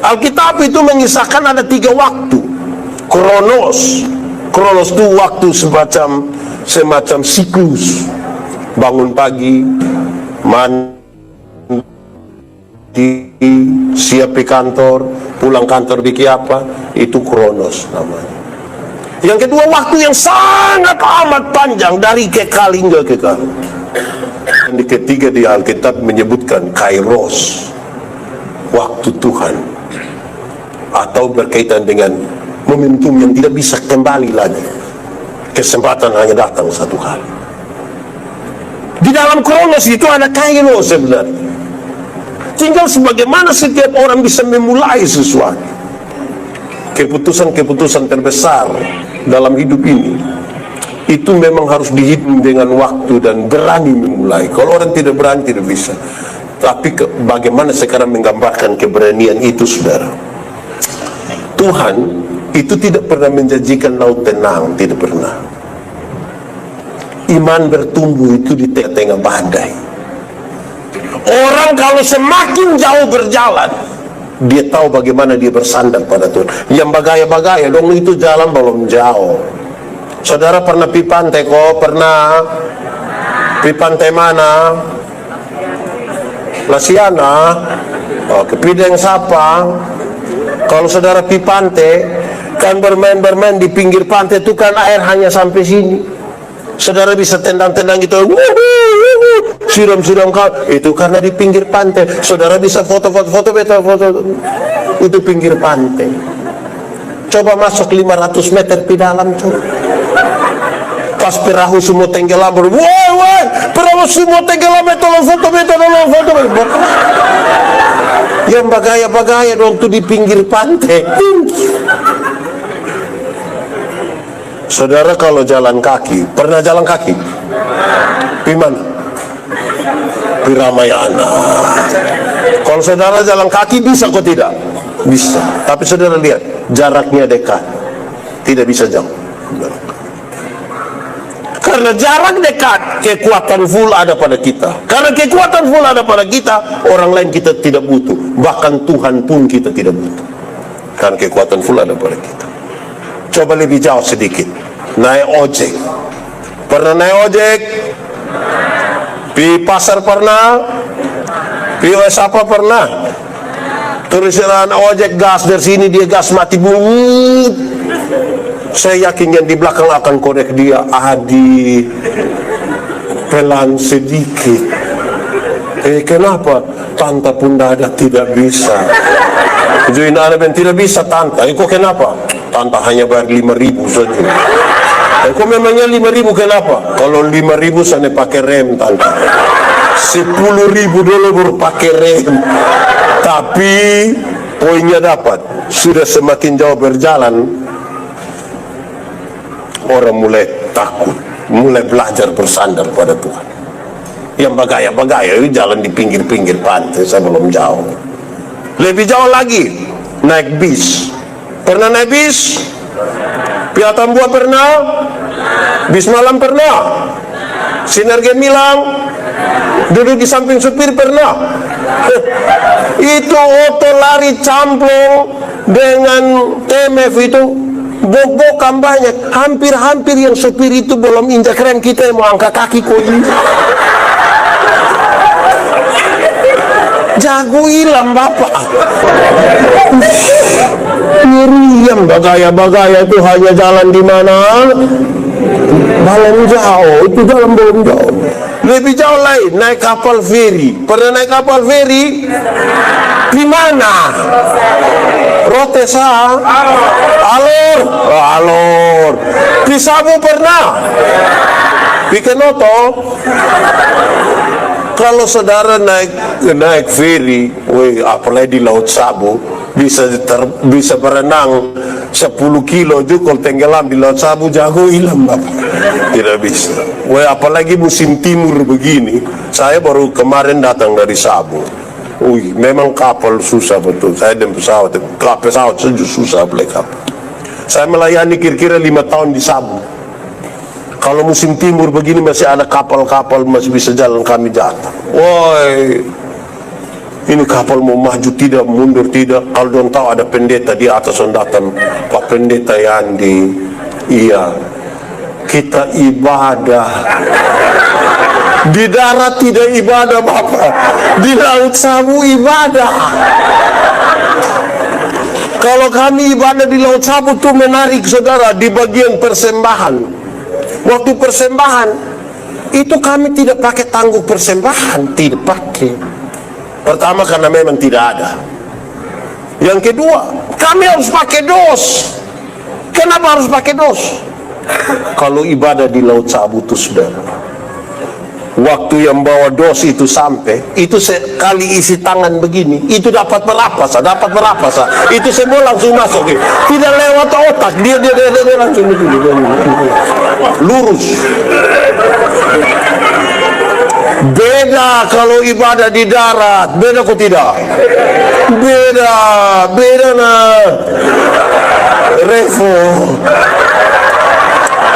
Alkitab itu mengisahkan ada 3 waktu. Kronos itu waktu semacam siklus. Bangun pagi, mandi, siap di kantor, pulang kantor bikin apa, itu kronos namanya. Yang kedua, waktu yang sangat amat panjang, dari kekal hingga kekal. Dan di ketiga di Alkitab menyebutkan kairos, waktu Tuhan, atau berkaitan dengan momentum yang tidak bisa kembali lagi. Kesempatan hanya datang satu kali. Di dalam kronos itu ada kairos sebenarnya. Tinggal sebagaimana setiap orang bisa memulai sesuatu. Keputusan-keputusan terbesar dalam hidup ini itu memang harus dihitung dengan waktu dan berani memulai. Kalau orang tidak berani, tidak bisa. Tapi bagaimana sekarang menggambarkan keberanian itu, saudara? Tuhan itu tidak pernah menjanjikan laut tenang, tidak pernah. Iman bertumbuh itu di tengah-tengah badai. Orang kalau semakin jauh berjalan, dia tahu bagaimana dia bersandar pada Tuhan. Yang bagaya-bagaya dong itu jalan belum jauh. Saudara pernah pi pantai kok? Pernah? Pi pantai mana? Lasiana? Oh, ke Pideng Sapang. Kalau saudara pi pantai, kan bermain-bermain di pinggir pantai itu kan air hanya sampai sini. Saudara bisa tendang-tendang gitu, siram-siram kau, itu karena di pinggir pantai. Saudara bisa foto-foto itu pinggir pantai. Coba masuk 500 meter di dalam, coba. Pas perahu semua tenggelam, perahu semua tenggelam, tolong foto. Yang bagaya-bagaya dong tuh di pinggir pantai. Saudara kalau jalan kaki, pernah jalan kaki? Di mana? Di Ramayana. Kalau saudara jalan kaki bisa kok tidak? Bisa. Tapi saudara lihat, jaraknya dekat. Tidak bisa jauh. Karena jarak dekat, kekuatan full ada pada kita. Karena kekuatan full ada pada kita, orang lain kita tidak butuh. Bahkan Tuhan pun kita tidak butuh. Karena kekuatan full ada pada kita. Coba lebih jauh sedikit. Naik ojek. Pernah naik ojek? Di pasar pernah? Di apa pernah? Tulisan ojek gas dari sini, dia gas mati bunyi. Saya yakin yang di belakang akan korek dia, Adi, pelan sedikit. Kenapa? Tante pun ada tidak bisa. Join Arabian tidak bisa tante. Kok kenapa? Tante hanya bayar 5.000 saja. Kok memangnya 5.000 kenapa? Kalau 5.000 sana pakai rem tante. 10.000 dulu baru pakai rem. Tapi poinnya dapat. Sudah semakin jauh berjalan, orang mulai takut, mulai belajar bersandar pada Tuhan. Yang bagaya-bagaya itu jalan di pinggir-pinggir pantai sebelum jauh. Lebih jauh lagi, naik bis. Pernah naik bis? Piatan Buah pernah? Bis malam pernah? Sinar Gemilang? Duduk di samping supir pernah? Itu oto lari camplong dengan TMF itu bok-bokan banyak. Hampir-hampir yang supir itu belum injak rem, kita yang mau angkat kaki koi. Jago hilang bapak. Meriam bagaya-bagaya itu hanya jalan di mana? Belum jauh, itu jalan belum jauh. Lebih jauh lain, naik kapal feri. Pernah naik kapal feri? Di mana? Rotesa, Alor, Alor. Di Sabu pernah? Di Kenoto. Kalau saudara naik feri, apalagi di Laut Sabu, bisa berenang 10 kilo juga. Kalau tenggelam di Laut Sabu, jago hilang Bapak. Tidak bisa. Apalagi musim timur begini. Saya baru kemarin datang dari Sabu. Memang kapal susah betul. Saya dan pesawat saja susah beli kapal. Saya melayani kira-kira 5 tahun di Sabu. Kalau musim timur begini masih ada kapal-kapal masih bisa jalan, kami datang. Woi, ini kapal mau maju tidak, mundur tidak. Kalau don't tahu ada pendeta di atas datang, Pak Pendeta Yandi. Iya, kita ibadah. Di darat tidak ibadah Bapak, di Laut Sabu ibadah. Kalau kami ibadah di Laut Sabu itu menarik saudara, di bagian persembahan. Waktu persembahan itu kami tidak pakai tangguh persembahan, tidak pakai. Pertama karena memang tidak ada. Yang kedua, kami harus pakai dos. Kenapa harus pakai dos? Kalau ibadah di Laut Sabu itu saudara, waktu yang bawa dos itu sampai, itu sekali isi tangan begini, itu dapat berapa sah, itu semua langsung masuk, tidak lewat otak, dia langsung begini, lurus. Beda kalau ibadah di darat, beda kok tidak? Beda nah, Revo.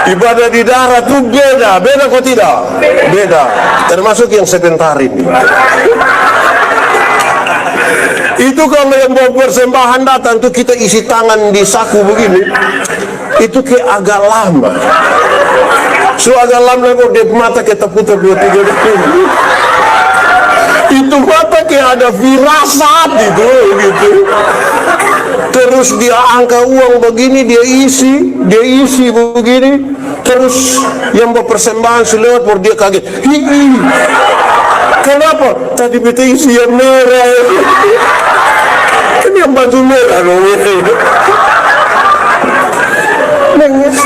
Ibadah di darat tuh beda kok tidak? Beda. Termasuk yang sebentar ini. Itu kalau yang bawa persembahan datang tuh kita isi tangan di saku begini. Itu kayak agak lama. Agak lama kok dia mata kita putar 2-3 detik. Itu mata kayak ada firasat gitu. Terus dia angka uang begini, dia isi begini. Terus yang berpersembahan selewat, baru dia kaget. Kenapa? Tadi beta isi yang merah. Kan yang baju merah dong. Nangis.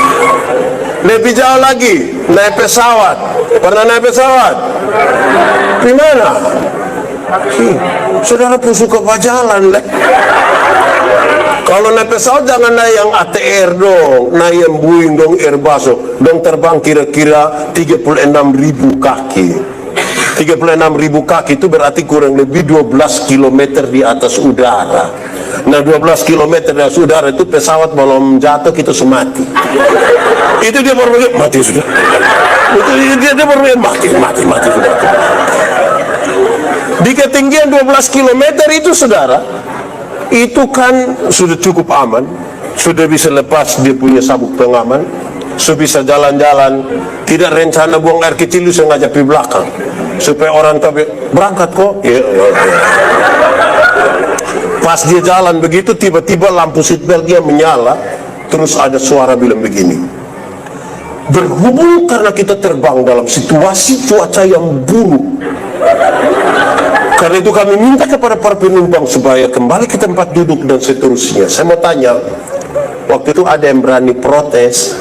Lebih jauh lagi, naik pesawat. Pernah naik pesawat? Di mana? Saudara pun suka berjalan lah. Kalau naik pesawat jangan naik yang ATR dong, naik yang Boeing dong, Airbus dong, terbang kira-kira 36.000 kaki. 36.000 kaki itu berarti kurang lebih 12 km di atas udara. Nah 12 km di atas udara itu pesawat belum jatuh kita semati. Itu dia baru mati sudah. Itu dia baru mati sudah. Di ketinggian 12 km itu saudara, itu kan sudah cukup aman, sudah bisa lepas dia punya sabuk pengaman, sudah bisa jalan-jalan, tidak rencana buang air kecil itu sengaja di belakang supaya orang tahu berangkat kok. Ya. Pas dia jalan begitu tiba-tiba lampu seatbelt dia menyala, terus ada suara bilang begini, berhubung karena kita terbang dalam situasi cuaca yang buruk, karena itu kami minta kepada para penumpang supaya kembali ke tempat duduk dan seterusnya. Saya mau tanya, waktu itu ada yang berani protes?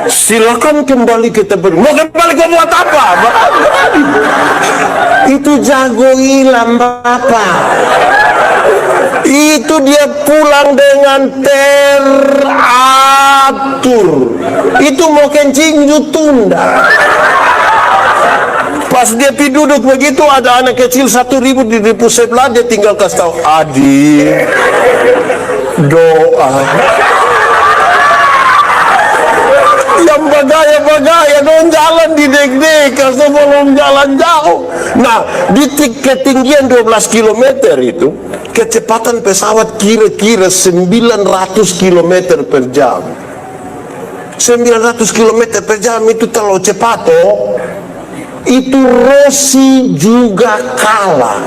Silakan kembali ke tempat. Mau kembali ke buat apa? Itu jago hilang Bapak. Itu dia pulang dengan teratur. Itu mau kencing tunda. Pas dia duduk begitu ada anak kecil 1.000 di depan sebelah, dia tinggal kasih tahu, adik doa. Yang bagaya dong jalan di dek-dek atau belum jalan jauh. Nah di ketinggian 12 km itu kecepatan pesawat kira-kira 900 km per jam. 900 km per jam itu terlalu cepat toh. Itu Rossi juga kalah.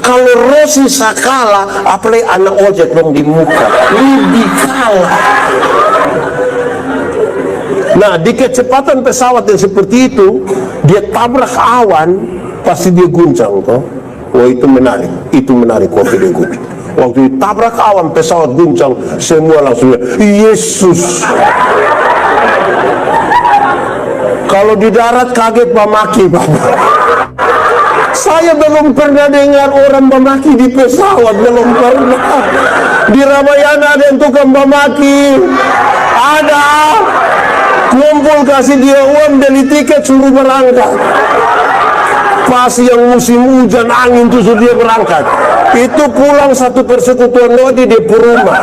Kalau Rossi kalah, apalagi anak ojek dong di muka, lebih kalah. Nah, di kecepatan pesawat yang seperti itu, dia tabrak awan, pasti dia guncang toh. Wah, itu menarik waktu dia guncang. Waktu ditabrak awan, pesawat guncang, semua langsung Yesus. Kalau di darat kaget memaki, Bapak. Saya belum pernah dengar orang memaki di pesawat, belum pernah. Di Ramayana ada yang tukang memaki, ada. Kumpul kasih dia uang, beli tiket, suruh berangkat. Pas yang musim hujan, angin tuh suruh dia berangkat. Itu pulang satu persekutuan lodi di rumah.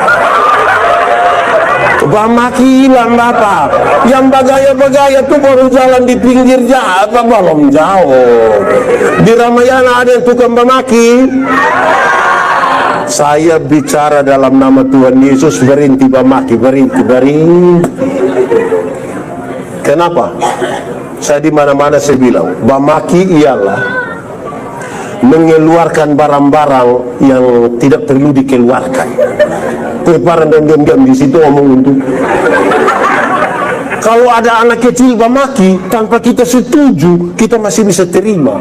Bamaki hilang, Bapak. Yang bagaya-bagaya tuh baru jalan di pinggir jalan, belum jauh. Di Ramayana ada yang tukang bamaki. Saya bicara dalam nama Tuhan Yesus, berhenti bamaki, berhenti. Kenapa? Saya di mana-mana saya bilang, bamaki ialah mengeluarkan barang-barang yang tidak perlu dikeluarkan. Preparan dan diam-diam di situ ngomong itu. Kalau ada anak kecil bamaki tanpa kita setuju, kita masih bisa terima.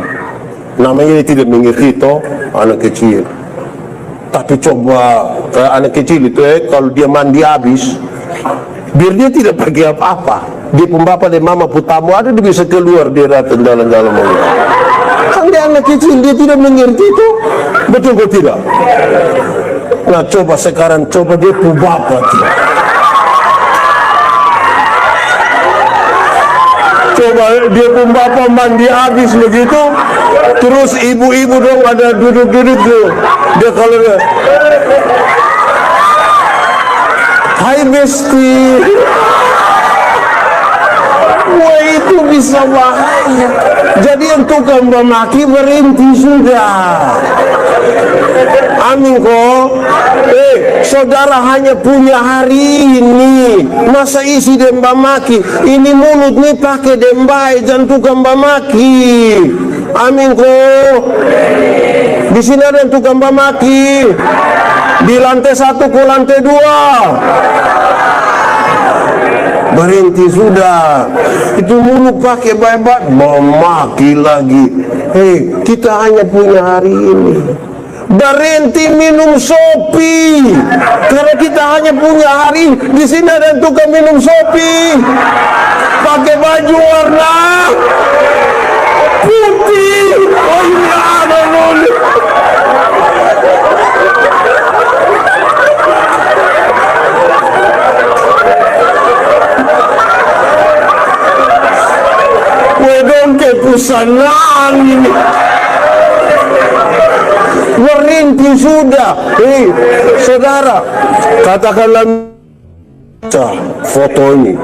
Namanya dia tidak mengerti toh, anak kecil. Tapi coba anak kecil itu kalau dia mandi habis, biar dia tidak pergi apa-apa, dia pun bapak dan mama putamu ada, dia bisa keluar, dia datang dalam mobil. Kan dia anak kecil, dia tidak mengerti itu. Betul atau tidak? Nah, coba sekarang, coba dia pun bapak. Coba dia pun bapak mandi habis begitu, terus ibu-ibu dong ada duduk-duduk tuh. Dia kalau dia, hai besti. Wah, itu bisa bahaya. Jadi yang tukang memaki berhenti sudah. Amin kok. Saudara hanya punya hari ini. Masa isi demba maki? Ini mulut nih pakai dembai, jangan tukang memaki. Amin kok. Di sini ada yang tukang memaki. Di lantai 1 ke lantai 2. Berhenti sudah. Itu mulut pakai baik-baik, memaki lagi. Kita hanya punya hari ini. Berhenti minum sopi. Karena kita hanya punya hari. Di sini ada yang tukang minum sopi, pakai baju warna putih. Oh iya, ada lulu. Wedong kepusanan ini. Berhenti sudah. Saudara, katakanlah foto ini.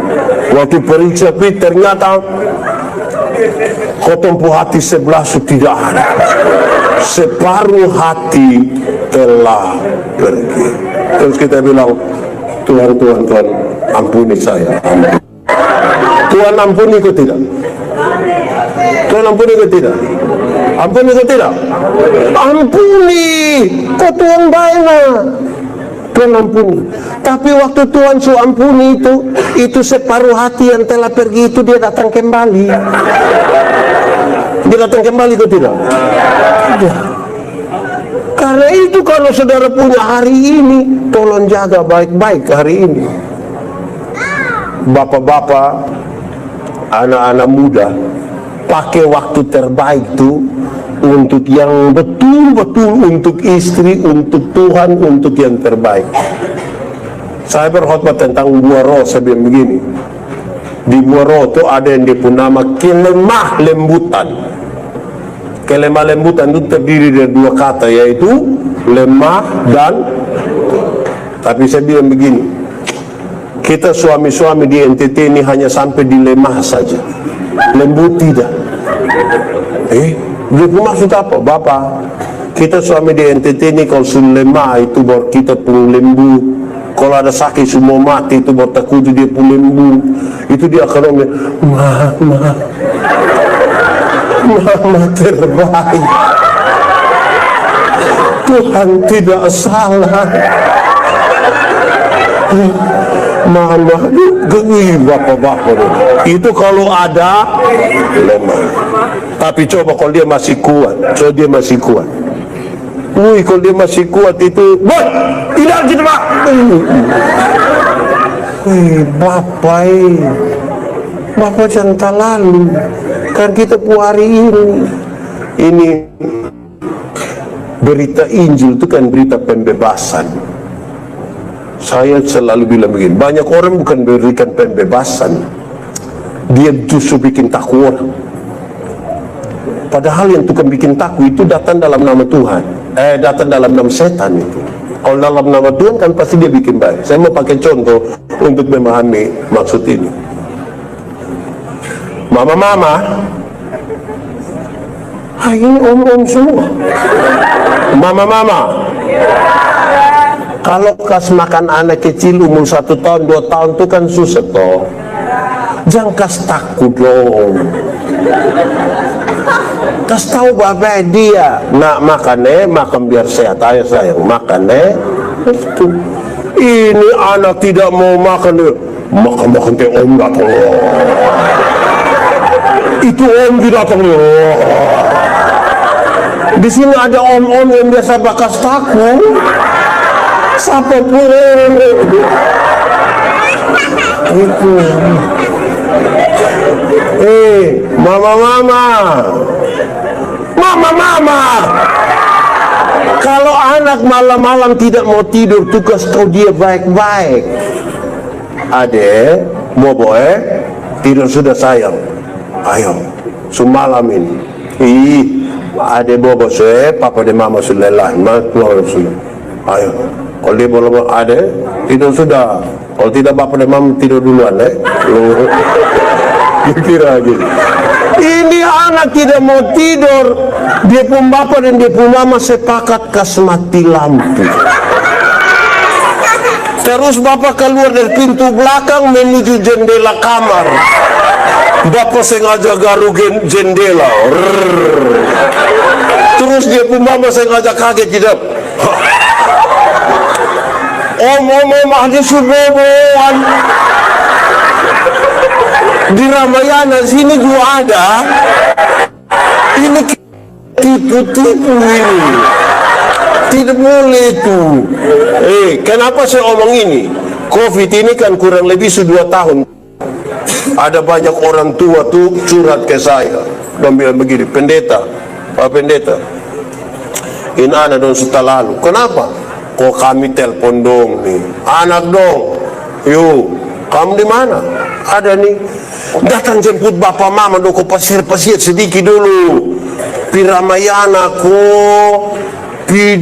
Waktu periksa ternyata kotompu hati sebelah tidak ada. Separuh hati telah pergi. Terus kita bilang, Tuhan, ampuni saya. Tuhan ampuni kau tidak? Tuhan ampuni kau tidak? Ampuni kau tidak? Ampuni. Kau Tuhan baik. Tuhan ampuni. Tapi waktu Tuhan su ampuni itu separuh hati yang telah pergi itu dia datang kembali. Dia datang kembali kau tidak? Tidak. Karena itu kalau saudara punya hari ini, tolong jaga baik-baik hari ini. Bapak-bapak, anak-anak muda, pakai waktu terbaik tuh untuk yang betul-betul untuk istri, untuk Tuhan, untuk yang terbaik. Saya berkhotbah tentang buah roh, saya bilang begini. Di buah roh itu ada yang dia nama kelemah lembutan. Kelemah lembutan itu terdiri dari 2 kata, yaitu lemah dan. Tapi saya bilang begini, kita suami-suami di NTT ini hanya sampai di lemah saja, lembut tidak. Dia maksud apa? Bapak, kita suami di NTT ini kalau sudah lemah itu baru kita pun lembut. Kalau ada sakit semua mati itu baru takut dia pun lembut. Itu dia akan ngomong, Mama terbaik. Tuhan tidak salah. Mama, gini bapak-bapak. Itu kalau ada lemah. Tapi coba kalau dia masih kuat, kalau dia masih kuat itu, boy, tidak gitu pak. Bapak jangan lalu. Kan kita hari ini berita Injil itu kan berita pembebasan. Saya selalu bilang begini, banyak orang bukan berikan pembebasan, dia justru bikin takut orang. Padahal yang tukang bikin takut itu datang dalam nama Tuhan, datang dalam nama setan itu. Kalau dalam nama Tuhan kan pasti dia bikin baik. Saya mau pakai contoh untuk memahami maksud ini. Mama, ini om-om semua. Mama, kalau kas makan anak kecil umur 1 tahun, 2 tahun itu kan susah toh. Jangan kas takut dong. Kas tahu bapak dia nak makan biar sehat. Ayo sayang makan itu. Ini anak tidak mau makan teh om datang. Itu om datang. Di sini ada om-om yang biasa bakas takut. Siapa pun itu. Mama. Kalau anak malam-malam tidak mau tidur, tugas kau dia baik-baik. Adek, bobo tidur sudah sayang. Ayo, semalam ini. Adek bobo papa dan mama sudah lelah, keluar sudah. Ayo, kalau dia belum ada, tidur sudah. Kalau tidak bapak dan mama tidur duluan kira gitu. Ini anak tidak mau tidur, dia pun bapak dan dia pun mama sepakat kas mati lampu. Terus bapak keluar dari pintu belakang menuju jendela kamar. Bapak sengaja garu jendela. Terus dia pun mama sengaja kaget tidak. Om ada suboboan. Di Ramayana sini juga ada. Ini tipu-tipu ini. Tidak boleh itu. Kenapa saya omong ini? Covid ini kan kurang lebih 2 tahun. Ada banyak orang tua tuh curhat ke saya. Dan bilang begini, pendeta, Pak Pendeta, ini anak dong setelah lalu. Kenapa? Kok kami telepon dong nih, anak dong, yuk, kamu di mana? Ada nih, datang jemput bapak mama dong, kok pasir sedikit dulu. Piramayana kok, di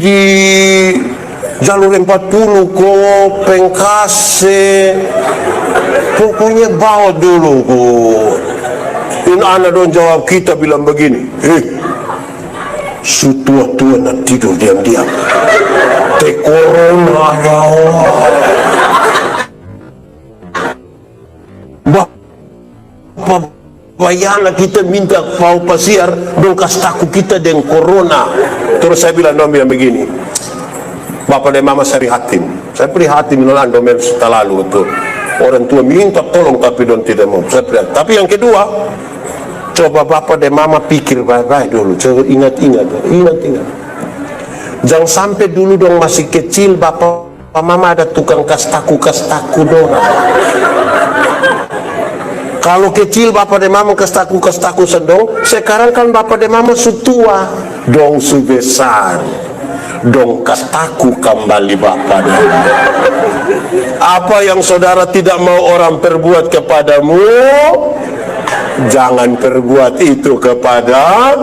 jalur 40 kok, Pengkase, pokoknya bawa dulu kok. Ini anak dong jawab kita bilang begini, tua-tua nak tidur diam-diam. Corona Bapak bayana kita minta pau pasiar dong kas taku kita dengan corona. Terus saya bilang begini, bapak dan mama saya prihatin menelan domen setelah lalu itu. Orang tua minta tolong tapi dong tidak mau. Saya prihatin. Tapi yang kedua, coba bapak dan mama pikir baik-baik dulu. Coba ingat-ingat. Jangan sampai dulu dong masih kecil bapak mama ada tukang kas taku dong. Kalau kecil bapak dan mama kas taku sedong, sekarang kan bapak dan mama sutua dong besar. Dong kas taku kembali bapak dan mama. Apa yang saudara tidak mau orang perbuat kepadamu, jangan perbuat itu kepada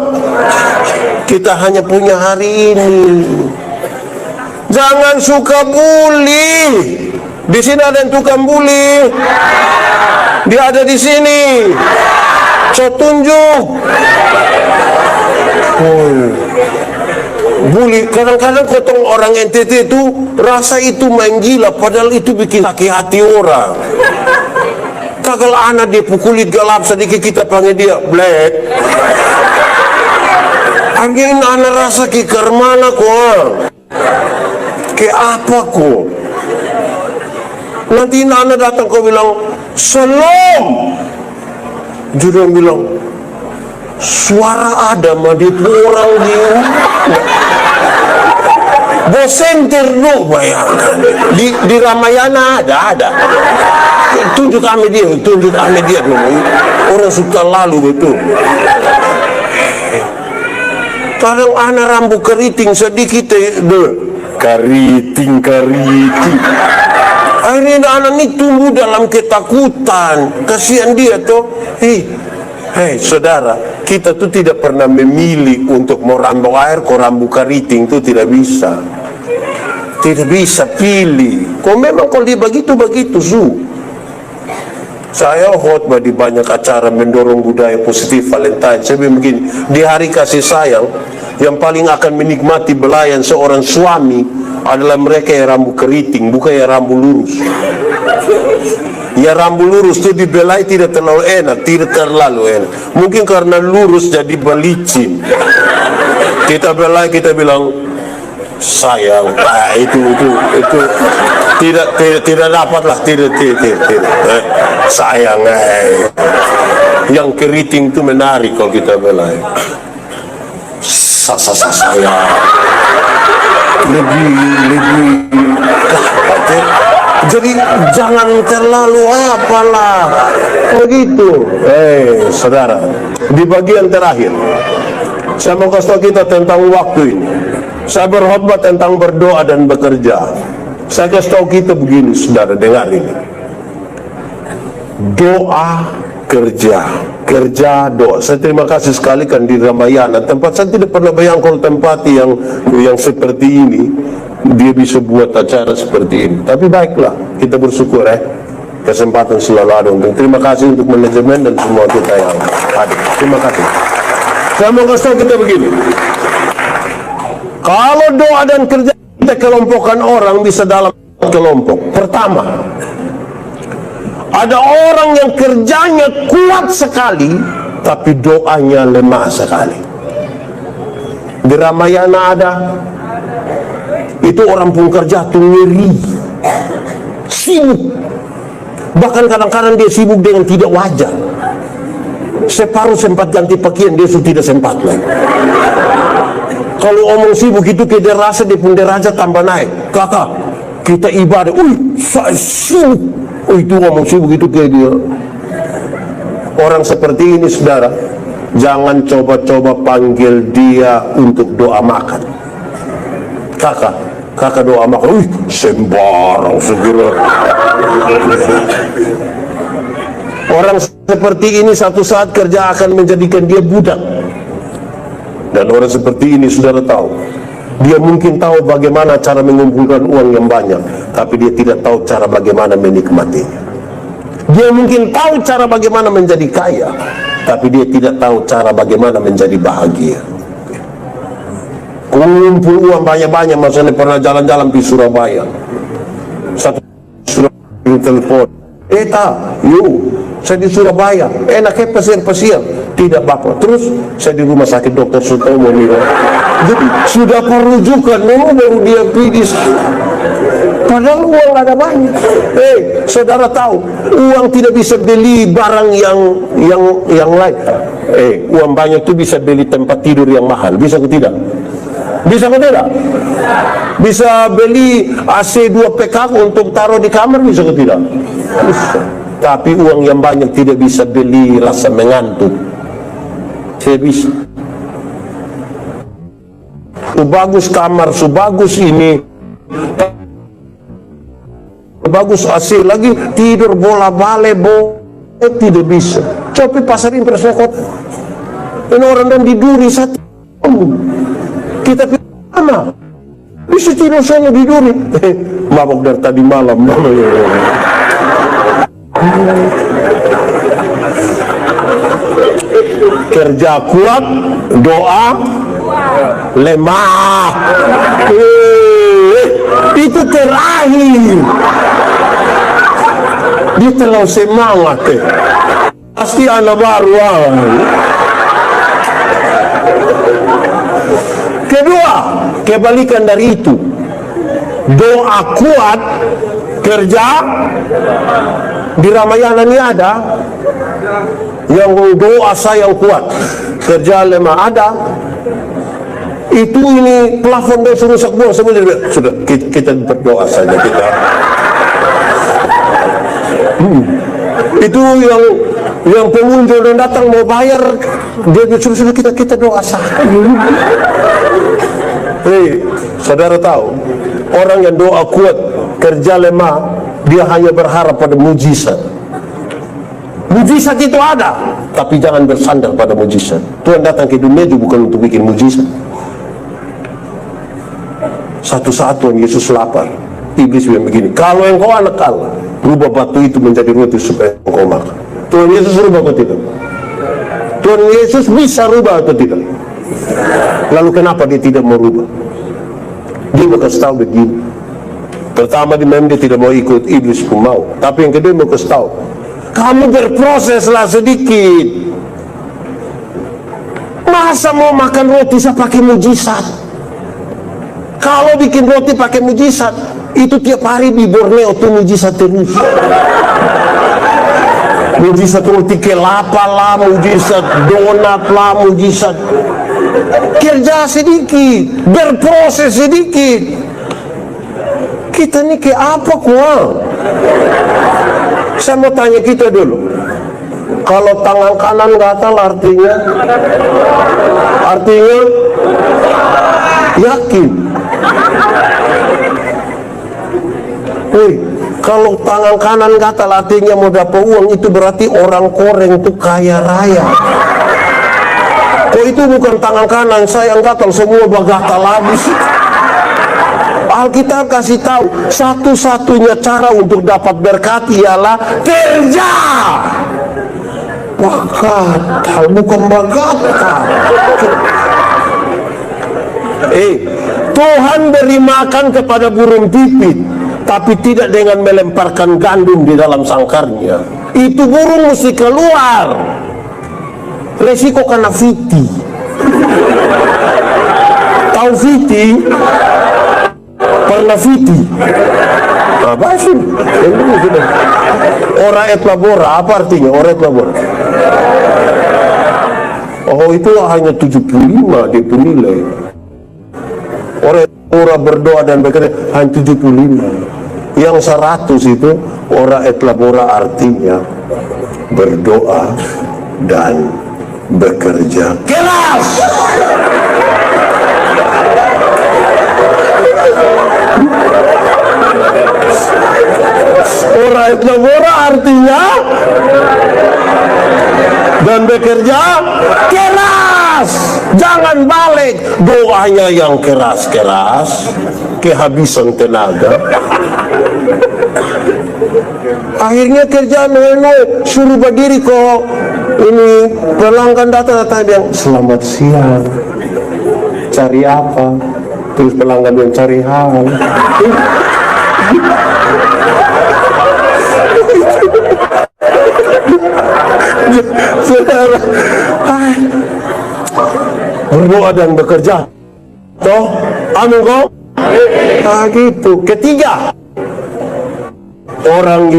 kita. Hanya punya hari ini. Jangan suka bully. Di sini ada yang tukang bully. Dia ada di sini. Saya tunjuk. Bully. Kadang-kadang potong orang NTT itu rasa itu main gila, padahal itu bikin sakit hati orang. Kalau anak dia pukuli gelap sedikit kita panggil dia black. Angin anak rasa ke mana kok? Ke apa kok? Nanti anak datang kau bilang, "Salam." Dia bilang, "Suara ada mah di orang dia." Bosen terus, bayangkan. Di Ramayana ada. Tunjuk kami dia dulu. Orang suka lalu betul. Kadang anak rambut keriting sedikit, keriting. Akhirnya anak ini tumbuh dalam ketakutan. Kasihan dia tuh. Hei saudara, kita tuh tidak pernah memilih untuk mau rambut air, kau rambut keriting tuh tidak bisa. Tidak bisa pilih. Kau memang kalau dia begitu su. Saya khotbah di banyak acara mendorong budaya positif Valentine. Saya bilang begini, di hari kasih sayang yang paling akan menikmati belayan seorang suami adalah mereka yang rambut keriting, bukan yang rambut lurus. Ya rambut lurus itu dibelai tidak terlalu enak, tidak terlalu enak. Mungkin karena lurus jadi belicin. Kita belai, kita bilang sayang, itu tidak dapatlah, tidak. Sayang, yang keriting itu menarik kalau kita belai. Sayang, lebih. Jadi jangan terlalu apalah begitu. Saudara, di bagian terakhir saya mau kasih tahu kita tentang waktu ini. Saya berkhotbah tentang berdoa dan bekerja. Saya kasih tahu kita begini, saudara, dengar ini. Doa, kerja, doa. Saya terima kasih sekali kan di Ramayana, tempat saya tidak pernah bayangkan tempat yang seperti ini dia bisa buat acara seperti ini. Tapi baiklah, kita bersyukur kesempatan selalu ada untuk. Terima kasih untuk manajemen dan semua kita yang hadir. Terima kasih. Saya mau kasih tahu kita begini. Kalau doa dan kerja kita kelompokkan orang bisa dalam kelompok. Pertama, ada orang yang kerjanya kuat sekali, tapi doanya lemah sekali. Di Ramayana ada. Itu orang pun kerja tuh ngeri, sibuk. Bahkan kadang-kadang dia sibuk dengan tidak wajar. Separuh sempat ganti pakaian, dia sudah tidak sempat lagi. Kalau omong sibuk itu dia rasa dia pun derajat tambah naik. Kakak, kita ibadah, saya sibuk. Itu omong sibuk itu kayak dia. Orang seperti ini, saudara, jangan coba-coba panggil dia untuk doa makan. Kakak doa makan, sembarang segera. Orang seperti ini satu saat kerja akan menjadikan dia budak. Dan orang seperti ini saudara tahu, dia mungkin tahu bagaimana cara mengumpulkan uang yang banyak, tapi dia tidak tahu cara bagaimana menikmatinya. Dia mungkin tahu cara bagaimana menjadi kaya, tapi dia tidak tahu cara bagaimana menjadi bahagia. Kumpul uang banyak-banyak, maksudnya pernah jalan-jalan di Surabaya. Satu Surabaya telepon, saya di Surabaya, enaknya pasien-pasien. Tidak bapak, terus saya di rumah sakit Dr. Sutomo. Jadi sudah perujukan, baru dia pidis. Padahal uang ada banyak. Saudara tahu, uang tidak bisa beli barang yang lain. Uang banyak itu bisa beli tempat tidur yang mahal, bisa atau tidak? Bisa atau tidak? Bisa beli AC 2 PK untuk taruh di kamar, bisa atau tidak? Bisa. Tapi uang yang banyak tidak bisa beli rasa mengantuk. Tidak bisa. Sebagus kamar, sebagus ini, sebagus AC lagi, tidur bola bale, tidak bisa. Coba pasar impres kota. Ini orang dan diduri satu. Kita sama. Bisa tidur sana diduri. Mabok dari tadi malam. Kerja kuat, doa lemah. Itu terakhir. Dia terlalu semangat. Pasti anak baru. Kedua, kebalikan dari itu. Doa kuat, kerja. Di Ramayana ini ada yang doa saya yang kuat, kerja lemah ada. Itu ini plafon dia suruh buang semua. Sudah kita berdoa saja kita. Itu yang pengunjung yang datang mau bayar, dia suruh kita doa saja. Hei, saudara tahu, orang yang doa kuat, kerja lemah, dia hanya berharap pada mujizat. Mujizat itu ada, tapi jangan bersandar pada mujizat. Tuhan datang ke dunia juga bukan untuk bikin mujizat. Satu saat Tuhan Yesus lapar, iblis bilang begini, kalau engkau anak Allah, rubah batu itu menjadi roti supaya engkau makan. Tuhan Yesus rubah atau tidak? Tuhan Yesus bisa rubah atau tidak? Lalu kenapa dia tidak mau rubah? Dia mau kasih tahu begini. Pertama dia tidak mau ikut, iblis pun mau. Tapi yang kedua mau kasih tahu, kamu berproseslah sedikit. Masa mau makan roti saya pakai mujizat? Kalau bikin roti pakai mujizat, itu tiap hari di Borneo tuh mujizat terus. Mujizat roti kelapa lah, mujizat donat lah, mujizat. Kerja sedikit, berproses sedikit. Kita ini ke apa kuah? Saya mau tanya kita dulu, kalau tangan kanan gatal artinya yakin. Kalau tangan kanan gatal artinya mau dapat uang, itu berarti orang koreng itu kaya raya. Kok itu bukan tangan kanan saya yang gatal, semua gatal habis. Alkitab kasih tahu, satu-satunya cara untuk dapat berkat ialah kerja. Gatal, bukan gatal. Tuhan beri makan kepada burung pipit, tapi tidak dengan melemparkan gandum di dalam sangkarnya. Itu burung mesti keluar. Resiko karena fiti. Tahu fiti? Pernah fiti? Apa sih? Ora et labora, apa artinya ora et labora? Oh, itu hanya 75 dia penilai. Orang berdoa dan bekerja hanya 75. Yang 100 itu ora et labora, artinya berdoa dan bekerja keras. Ora et labora artinya dan bekerja keras. Jangan balik, doanya yang keras-keras, kehabisan tenaga. Akhirnya kerjaan suruh berdiri kok. Ini pelanggan datang bilang selamat siang, cari apa? Terus pelanggan yang cari hal. Saudara, berdoa dan bekerja, toh, amin kok? Gitu. Ketiga, orang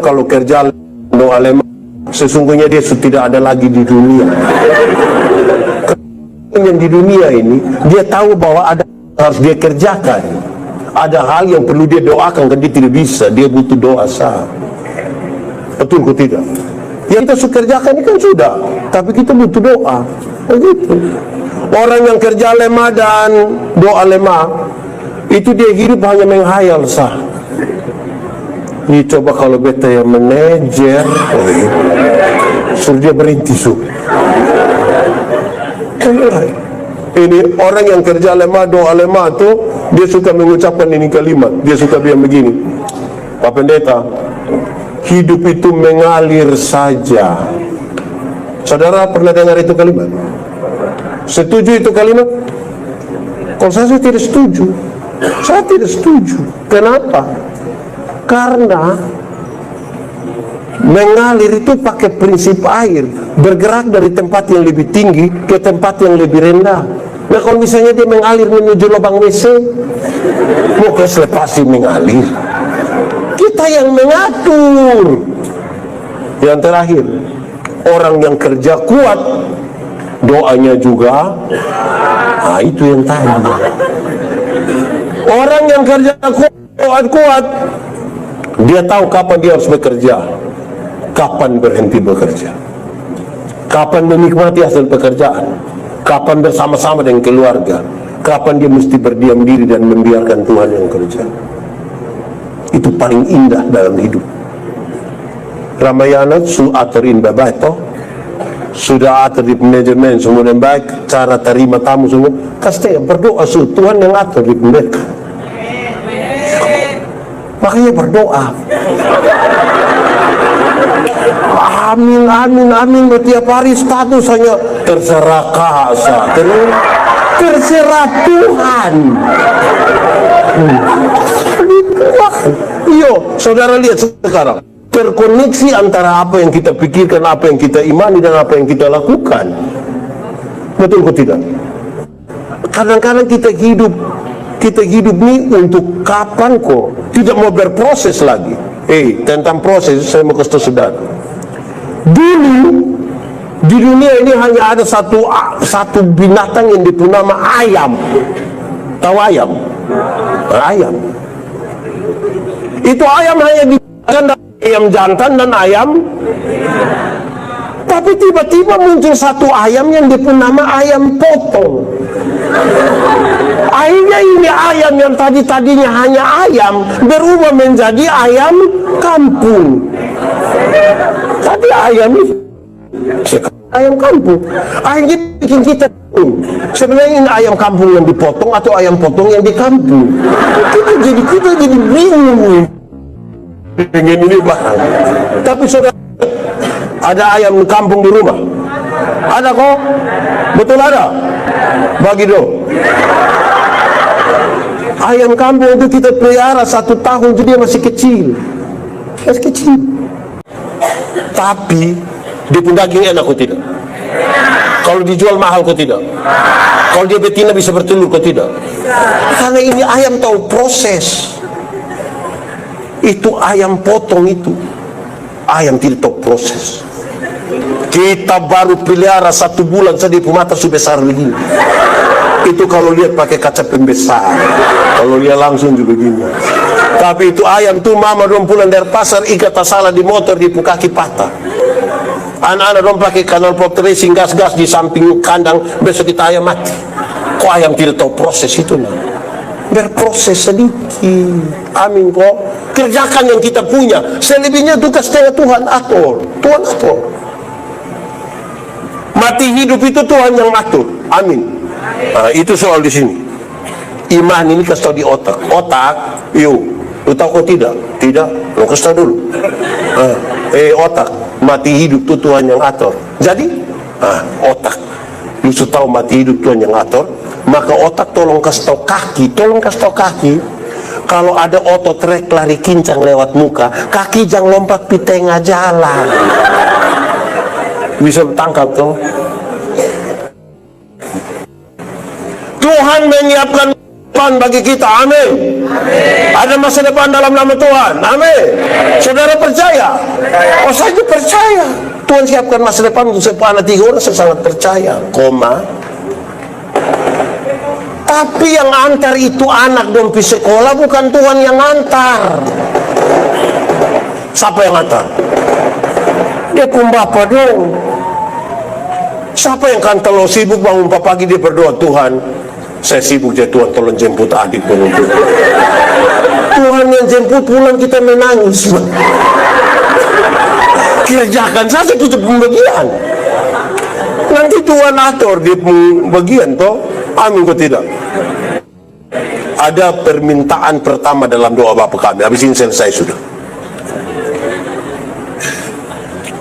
kalau kerja doa lemah, sesungguhnya dia tidak ada lagi di dunia. Yang di dunia ini, dia tahu bahwa ada harus dia kerjakan. Ada hal yang perlu dia doakan, kan dia tidak bisa, dia butuh doa sah. Betul kok tidak? Yang kita suka kerjakan ini kan sudah, tapi kita butuh doa. Begitu. Orang yang kerja lemah dan doa lemah, itu dia hidup hanya menghayal sah. Ini coba kalau beta yang manajer, suruh dia berhenti su. Ini orang yang kerja lemah, doa lemah tuh, dia suka mengucapkan ini kalimat. Dia suka bilang begini, Pak Pendeta, hidup itu mengalir saja. Saudara pernah dengar itu kalimat? Setuju itu kalimat? Kalau saya tidak setuju. Saya tidak setuju. Kenapa? Karena mengalir itu pakai prinsip air, bergerak dari tempat yang lebih tinggi ke tempat yang lebih rendah. Nah kalau misalnya dia mengalir menuju lubang WC, mau pasti mengalir. Kita yang mengatur. Yang terakhir, orang yang kerja kuat, doanya juga, nah itu yang tadi. Orang yang kerja kuat, dia tahu kapan dia harus bekerja, kapan berhenti bekerja, kapan menikmati hasil pekerjaan, kapan bersama-sama dengan keluarga, kapan dia mesti berdiam diri dan membiarkan Tuhan yang kerja. Itu paling indah dalam hidup. Ramayana atur in baik toh, sudah atur di manajemen semua yang baik, cara terima tamu semua. Kasih berdoa Tuhan yang atur di mereka. Makanya berdoa. Amin, amin, amin. Setiap hari status hanya terserah kasa, terserah Tuhan. Iyo, saudara lihat sekarang. Terkoneksi antara apa yang kita pikirkan, apa yang kita imani, dan apa yang kita lakukan. Betul atau tidak? Kadang-kadang kita hidup ini untuk kapan kok? Tidak mau berproses lagi. Tentang proses, saya mau kasih tahu saudara. Dulu, di dunia ini hanya ada satu binatang yang bernama ayam. Tahu ayam? Ayam. Itu ayam hanya dibedakan ayam jantan dan ayam, tapi tiba-tiba muncul satu ayam yang bernama ayam potong. Akhirnya ini ayam yang tadinya hanya ayam berubah menjadi ayam kampung. Tadi ayam ini ayam kampung. Akhirnya bikin kita sebenarnya ini ayam kampung yang dipotong atau ayam potong yang di kampung. Kita jadi bingung pengen ini barang. Tapi saudara, ada ayam kampung di rumah? Ada kok? Betul ada? Bagi dong. Ayam kampung itu kita pelihara 1 tahun, jadi dia masih kecil. Masih kecil. Tapi dia pun daging enak kok tidak? Kalau dijual mahal kok tidak? Kalau dia betina bisa bertelur kok tidak? Karena ini ayam tahu proses. Itu ayam potong itu. Ayam tidak tahu proses. Kita baru pelihara 1 bulan saja mata sudah besar begini. Itu kalau lihat pakai kaca pembesar. Kalau lihat langsung juga begini. Tapi itu ayam tuh mama dong pulang dari pasar, ikat salah di motor, di kaki patah. Anak-anak dong pakai kanal pop racing gas-gas di samping kandang, besok kita ayam mati. Kok ayam tidak tahu proses itu nah? Berproses sedikit. Amin kok. Kerjakan yang kita punya. Selebihnya tugas Tuhan atur. Tuhan atur. Mati hidup itu Tuhan yang atur. Amin. Nah, itu soal di sini. Iman ini kasih tahu di otak. Otak, yuk. Lu tahu kok tidak? Tidak. Lu kasih tahu dulu. Otak. Mati hidup itu Tuhan yang atur. Jadi, otak. Lu tahu mati hidup Tuhan yang atur. Maka otak tolong kasih tahu kaki. Tolong kasih tahu kaki. Kalau ada otot rek lari kincang lewat muka, kaki jangan lompat di tengah jalan. Bisa tangkap tuh. Tuhan menyiapkan depan bagi kita. Amin. Ada masa depan dalam nama Tuhan. Amin. Saudara percaya? Oh, saya percaya. Tuhan siapkan masa depan untuk anak 3 orang. Saya sangat percaya. Tapi yang antar itu anak dong di sekolah, bukan Tuhan yang antar. Siapa yang antar? Dia pun bapak dong. Siapa yang kan kalau sibuk bangun pagi dia berdoa, Tuhan saya sibuk ya Tuhan, tolong jemput adik menuntut. Tuhan yang jemput pulang kita menangis. Kerjakan saja tutup pembagian. Nanti Tuhan atur di pembagian toh. Amin kok tidak? Ada permintaan pertama dalam doa Bapa kami. Habis ini selesai sudah.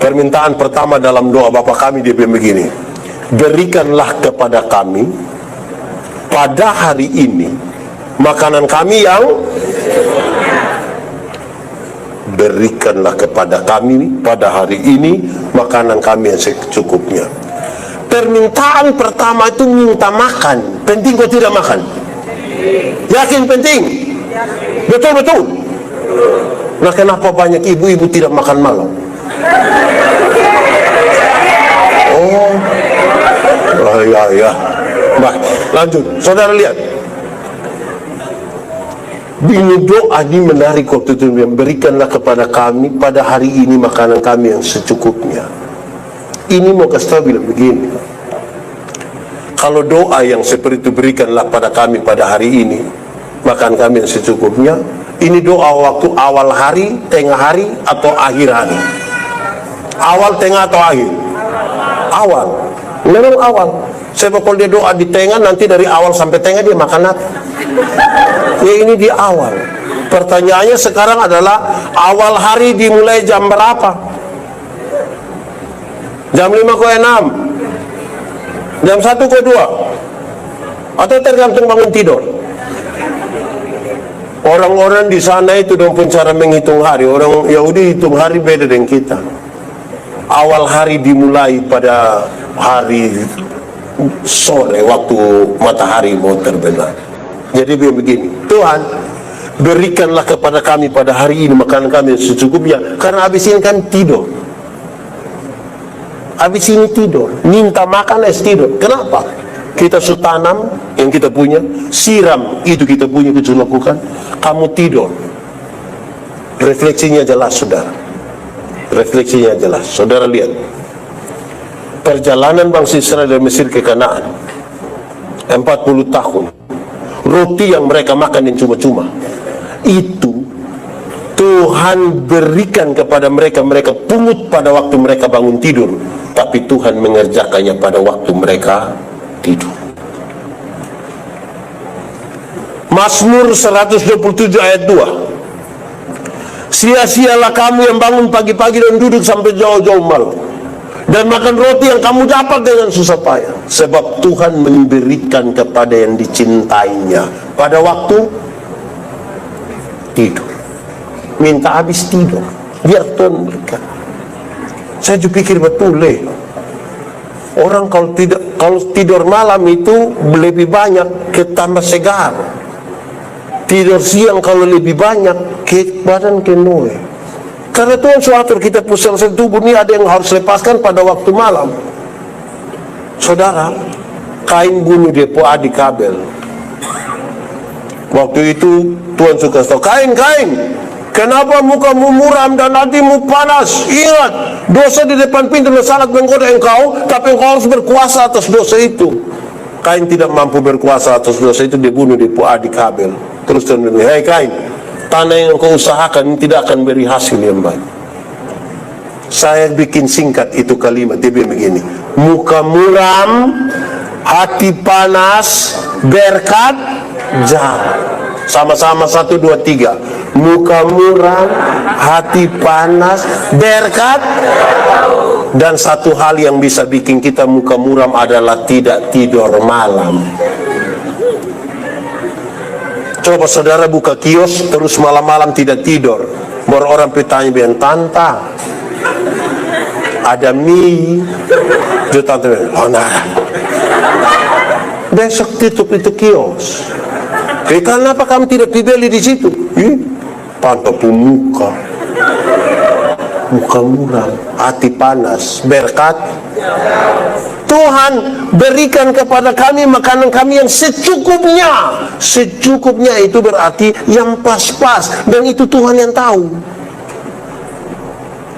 Permintaan pertama dalam doa Bapa kami dia begini. Berikanlah kepada kami pada hari ini makanan kami yang berikanlah kepada kami pada hari ini makanan kami yang secukupnya. permintaan pertama itu minta makan. Penting kok tidak makan? Yakin penting? Betul-betul. Nah, kenapa banyak ibu-ibu tidak makan malam? Oh ya. Baik, lanjut. Saudara lihat. Ini doa ini menarik waktu itu. Berikanlah kepada kami pada hari ini makanan kami yang secukupnya. Ini mau kasih tahu bilang begini. Kalau doa yang seperti itu, berikanlah pada kami pada hari ini makan kami yang secukupnya. Ini doa waktu awal hari, tengah hari, atau akhir hari? Awal, tengah, atau akhir? Awal. Memang awal. Sebab kalau dia doa di tengah, nanti dari awal sampai tengah dia makan apa? Ya, ini di awal. Pertanyaannya sekarang adalah awal hari dimulai jam berapa? Jam 5:06? Jam 1:02? Atau tergantung bangun tidur? Orang-orang di sana itu dong pun cara menghitung hari. Orang Yahudi hitung hari beda dengan kita. Awal hari dimulai pada hari sore waktu matahari mau terbenam. Jadi begini, Tuhan berikanlah kepada kami pada hari ini makanan kami secukupnya, karena habis ini kan tidur. Habis ini tidur, minta makan tidur. Kenapa? Kita sudah tanam yang kita punya, siram itu kita punya, kita lakukan. Kamu tidur. Refleksinya jelas, saudara. Refleksinya jelas. Saudara lihat perjalanan bangsa Israel dari Mesir ke Kanaan 40 tahun. Roti yang mereka makan yang cuma-cuma itu Tuhan berikan kepada mereka. Mereka pungut pada waktu mereka bangun tidur, tapi Tuhan mengerjakannya pada waktu mereka tidur. Mazmur 127 ayat 2. Sia-sialah kamu yang bangun pagi-pagi dan duduk sampai jauh-jauh malam, dan makan roti yang kamu dapat dengan susah payah. Sebab Tuhan memberikan kepada yang dicintainya pada waktu tidur. Minta habis tidur, biar Tuhan berikan. Saya juga pikir betul orang kalau tidur malam itu lebih banyak ketambah segar. Tidur siang kalau lebih banyak ke badan kenue. Karena Tuhan suatu kita pusat tubuh ini ada yang harus lepaskan pada waktu malam. Saudara, Kain bunuh dia adik Habel. Waktu itu Tuhan suka tahu, Kain, kenapa mukamu muram dan hatimu panas? Ingat, dosa di depan pintu sangat menggoda engkau, tapi engkau harus berkuasa atas dosa itu. Kain tidak mampu berkuasa atas dosa itu, dia bunuh dia adik Habel. Terus Tuhan bilang, hei Kain, tanah yang kau usahakan tidak akan beri hasil yang baik. Saya bikin singkat itu kalimat, dia bilang begini, muka muram, hati panas, berkat jahat. Sama-sama 1, 2, 3. Muka muram, hati panas, berkat. Dan satu hal yang bisa bikin kita muka muram adalah tidak tidur malam. Coba saudara buka kios terus malam-malam tidak tidur. Baru orang bertanya bilang, Tanta, ada mie? Dia tante bilang, oh nah. Besok tutup itu kios. Kenapa kamu tidak beli di situ? Pantas pemuka, muka muram, hati panas, berkat. Tuhan berikan kepada kami makanan kami yang secukupnya. Secukupnya itu berarti yang pas-pas, dan itu Tuhan yang tahu.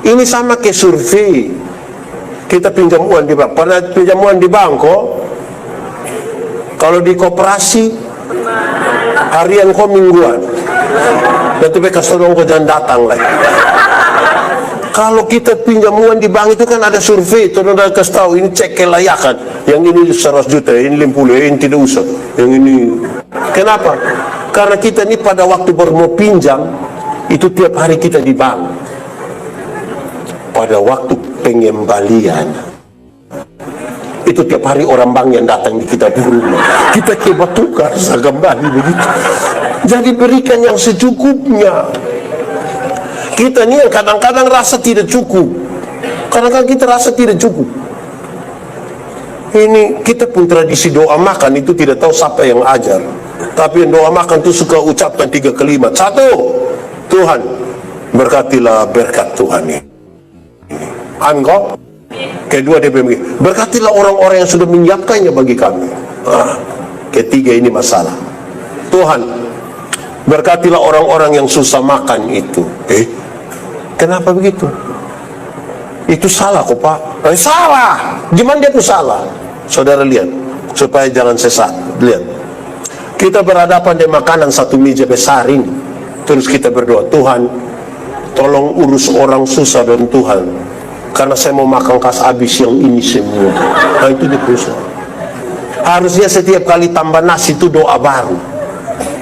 Ini sama kayak survei. Kita pinjam uang di bank. Pernah pinjam uang di bank kok? Kalau di koperasi harian kok mingguan. Nanti mereka tolong kau jangan datang lagi. Kalau kita pinjam uang di bank itu kan ada survei, tolong kasih tahu ini cek kelayakan. Yang ini 100 juta, ini 50, ini tidak usah. Yang ini. Kenapa? Karena kita ini pada waktu baru mau pinjam itu tiap hari kita di bank. Pada waktu pengembalian itu tiap hari orang bank yang datang di kita di rumah. Kita coba tukar kembali begitu. Jadi berikan yang secukupnya. Kita ni yang kadang-kadang rasa tidak cukup. Kadang-kadang kita rasa tidak cukup. Ini kita pun tradisi doa makan itu tidak tahu siapa yang ajar. Tapi yang doa makan itu suka ucapkan 3 kalimat. 1, Tuhan berkatilah berkat Tuhan ini. Angkau. Kedua dia bilang, berkatilah orang-orang yang sudah menyiapkannya bagi kami. Ketiga ini masalah. Tuhan berkatilah orang-orang yang susah makan itu. Kenapa begitu? Itu salah kok Pak. Salah. Gimana dia itu salah? Saudara lihat, supaya jangan sesat. Lihat, kita berhadapan di makanan satu meja besar ini. Terus kita berdoa, Tuhan tolong urus orang susah dan Tuhan, karena saya mau makan kas habis yang ini semua. Nah itu diperusah. Harusnya setiap kali tambah nasi itu doa baru.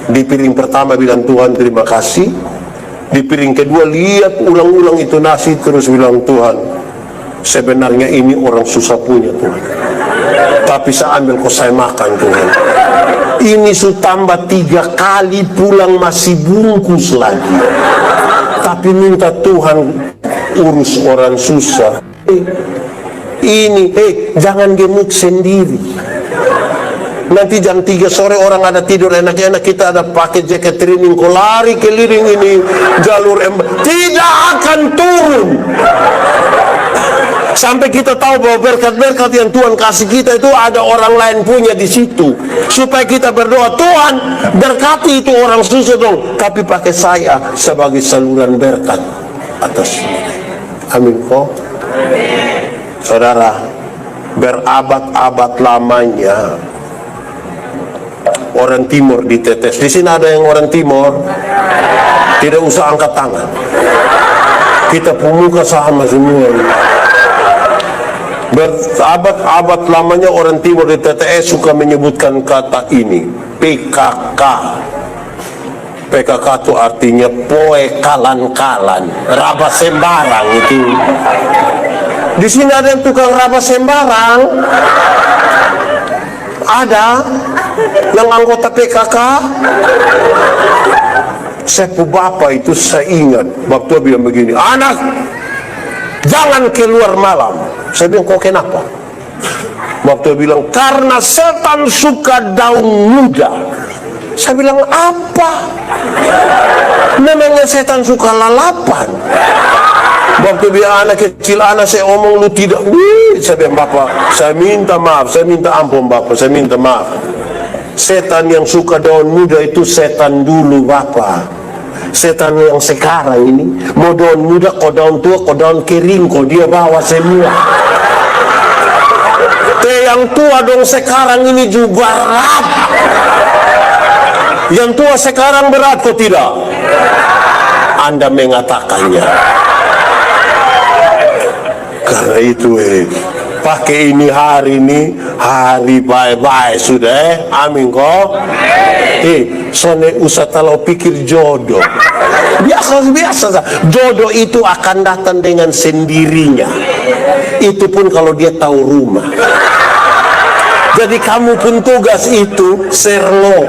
Di piring pertama bilang Tuhan terima kasih. Di piring kedua lihat ulang-ulang itu nasi, terus bilang Tuhan sebenarnya ini orang susah punya Tuhan, tapi saya ambil kok saya makan Tuhan. Ini sudah tambah 3 kali pulang masih bungkus lagi, tapi minta Tuhan urus orang susah. Ini jangan gemuk sendiri. Nanti jam 3 sore orang ada tidur enak-enak, kita ada pakai jaket training, kau lari keliling ini jalur tidak akan turun sampai kita tahu bahwa berkat-berkat yang Tuhan kasih kita itu ada orang lain punya di situ. Supaya kita berdoa, Tuhan berkati itu orang susah dong, tapi pakai saya sebagai saluran berkat atas. Amin kok. Saudara, berabad-abad lamanya orang timur ditetes. Di sini ada yang orang timur, tidak usah angkat tangan. Kita pemuka sama semua. Berabad-abad lamanya orang timur di TTS suka menyebutkan kata ini, PKK. PKK itu artinya poe kalan-kalan, raba sembarang itu. Di sini ada yang tukang raba sembarang. Ada yang anggota PKK. Sepupu bapak itu saya ingat waktu dia bilang begini, anak jangan keluar malam. Saya bilang kok kenapa? Waktu dia bilang karena setan suka daun muda. Saya bilang apa? Memangnya setan suka lalapan? Waktu dia anak kecil, anak saya omong lu tidak. Saya bilang bapak, saya minta maaf, saya minta ampun bapak, saya minta maaf. Setan yang suka daun muda itu setan dulu bapak. Setan yang sekarang ini mau daun muda, kok daun tua, kok daun kering, kok dia bawa semua. Yang tua dong sekarang ini juga berat. Yang tua sekarang berat kok tidak? Anda mengatakannya. Karena itu pakai ini hari bye-bye sudah amin kok. Soalnya usah terlalu pikir jodoh. Biasa. Jodoh itu akan datang dengan sendirinya. Itu pun kalau dia tahu rumah. Jadi kamu pun tugas itu Sherlock.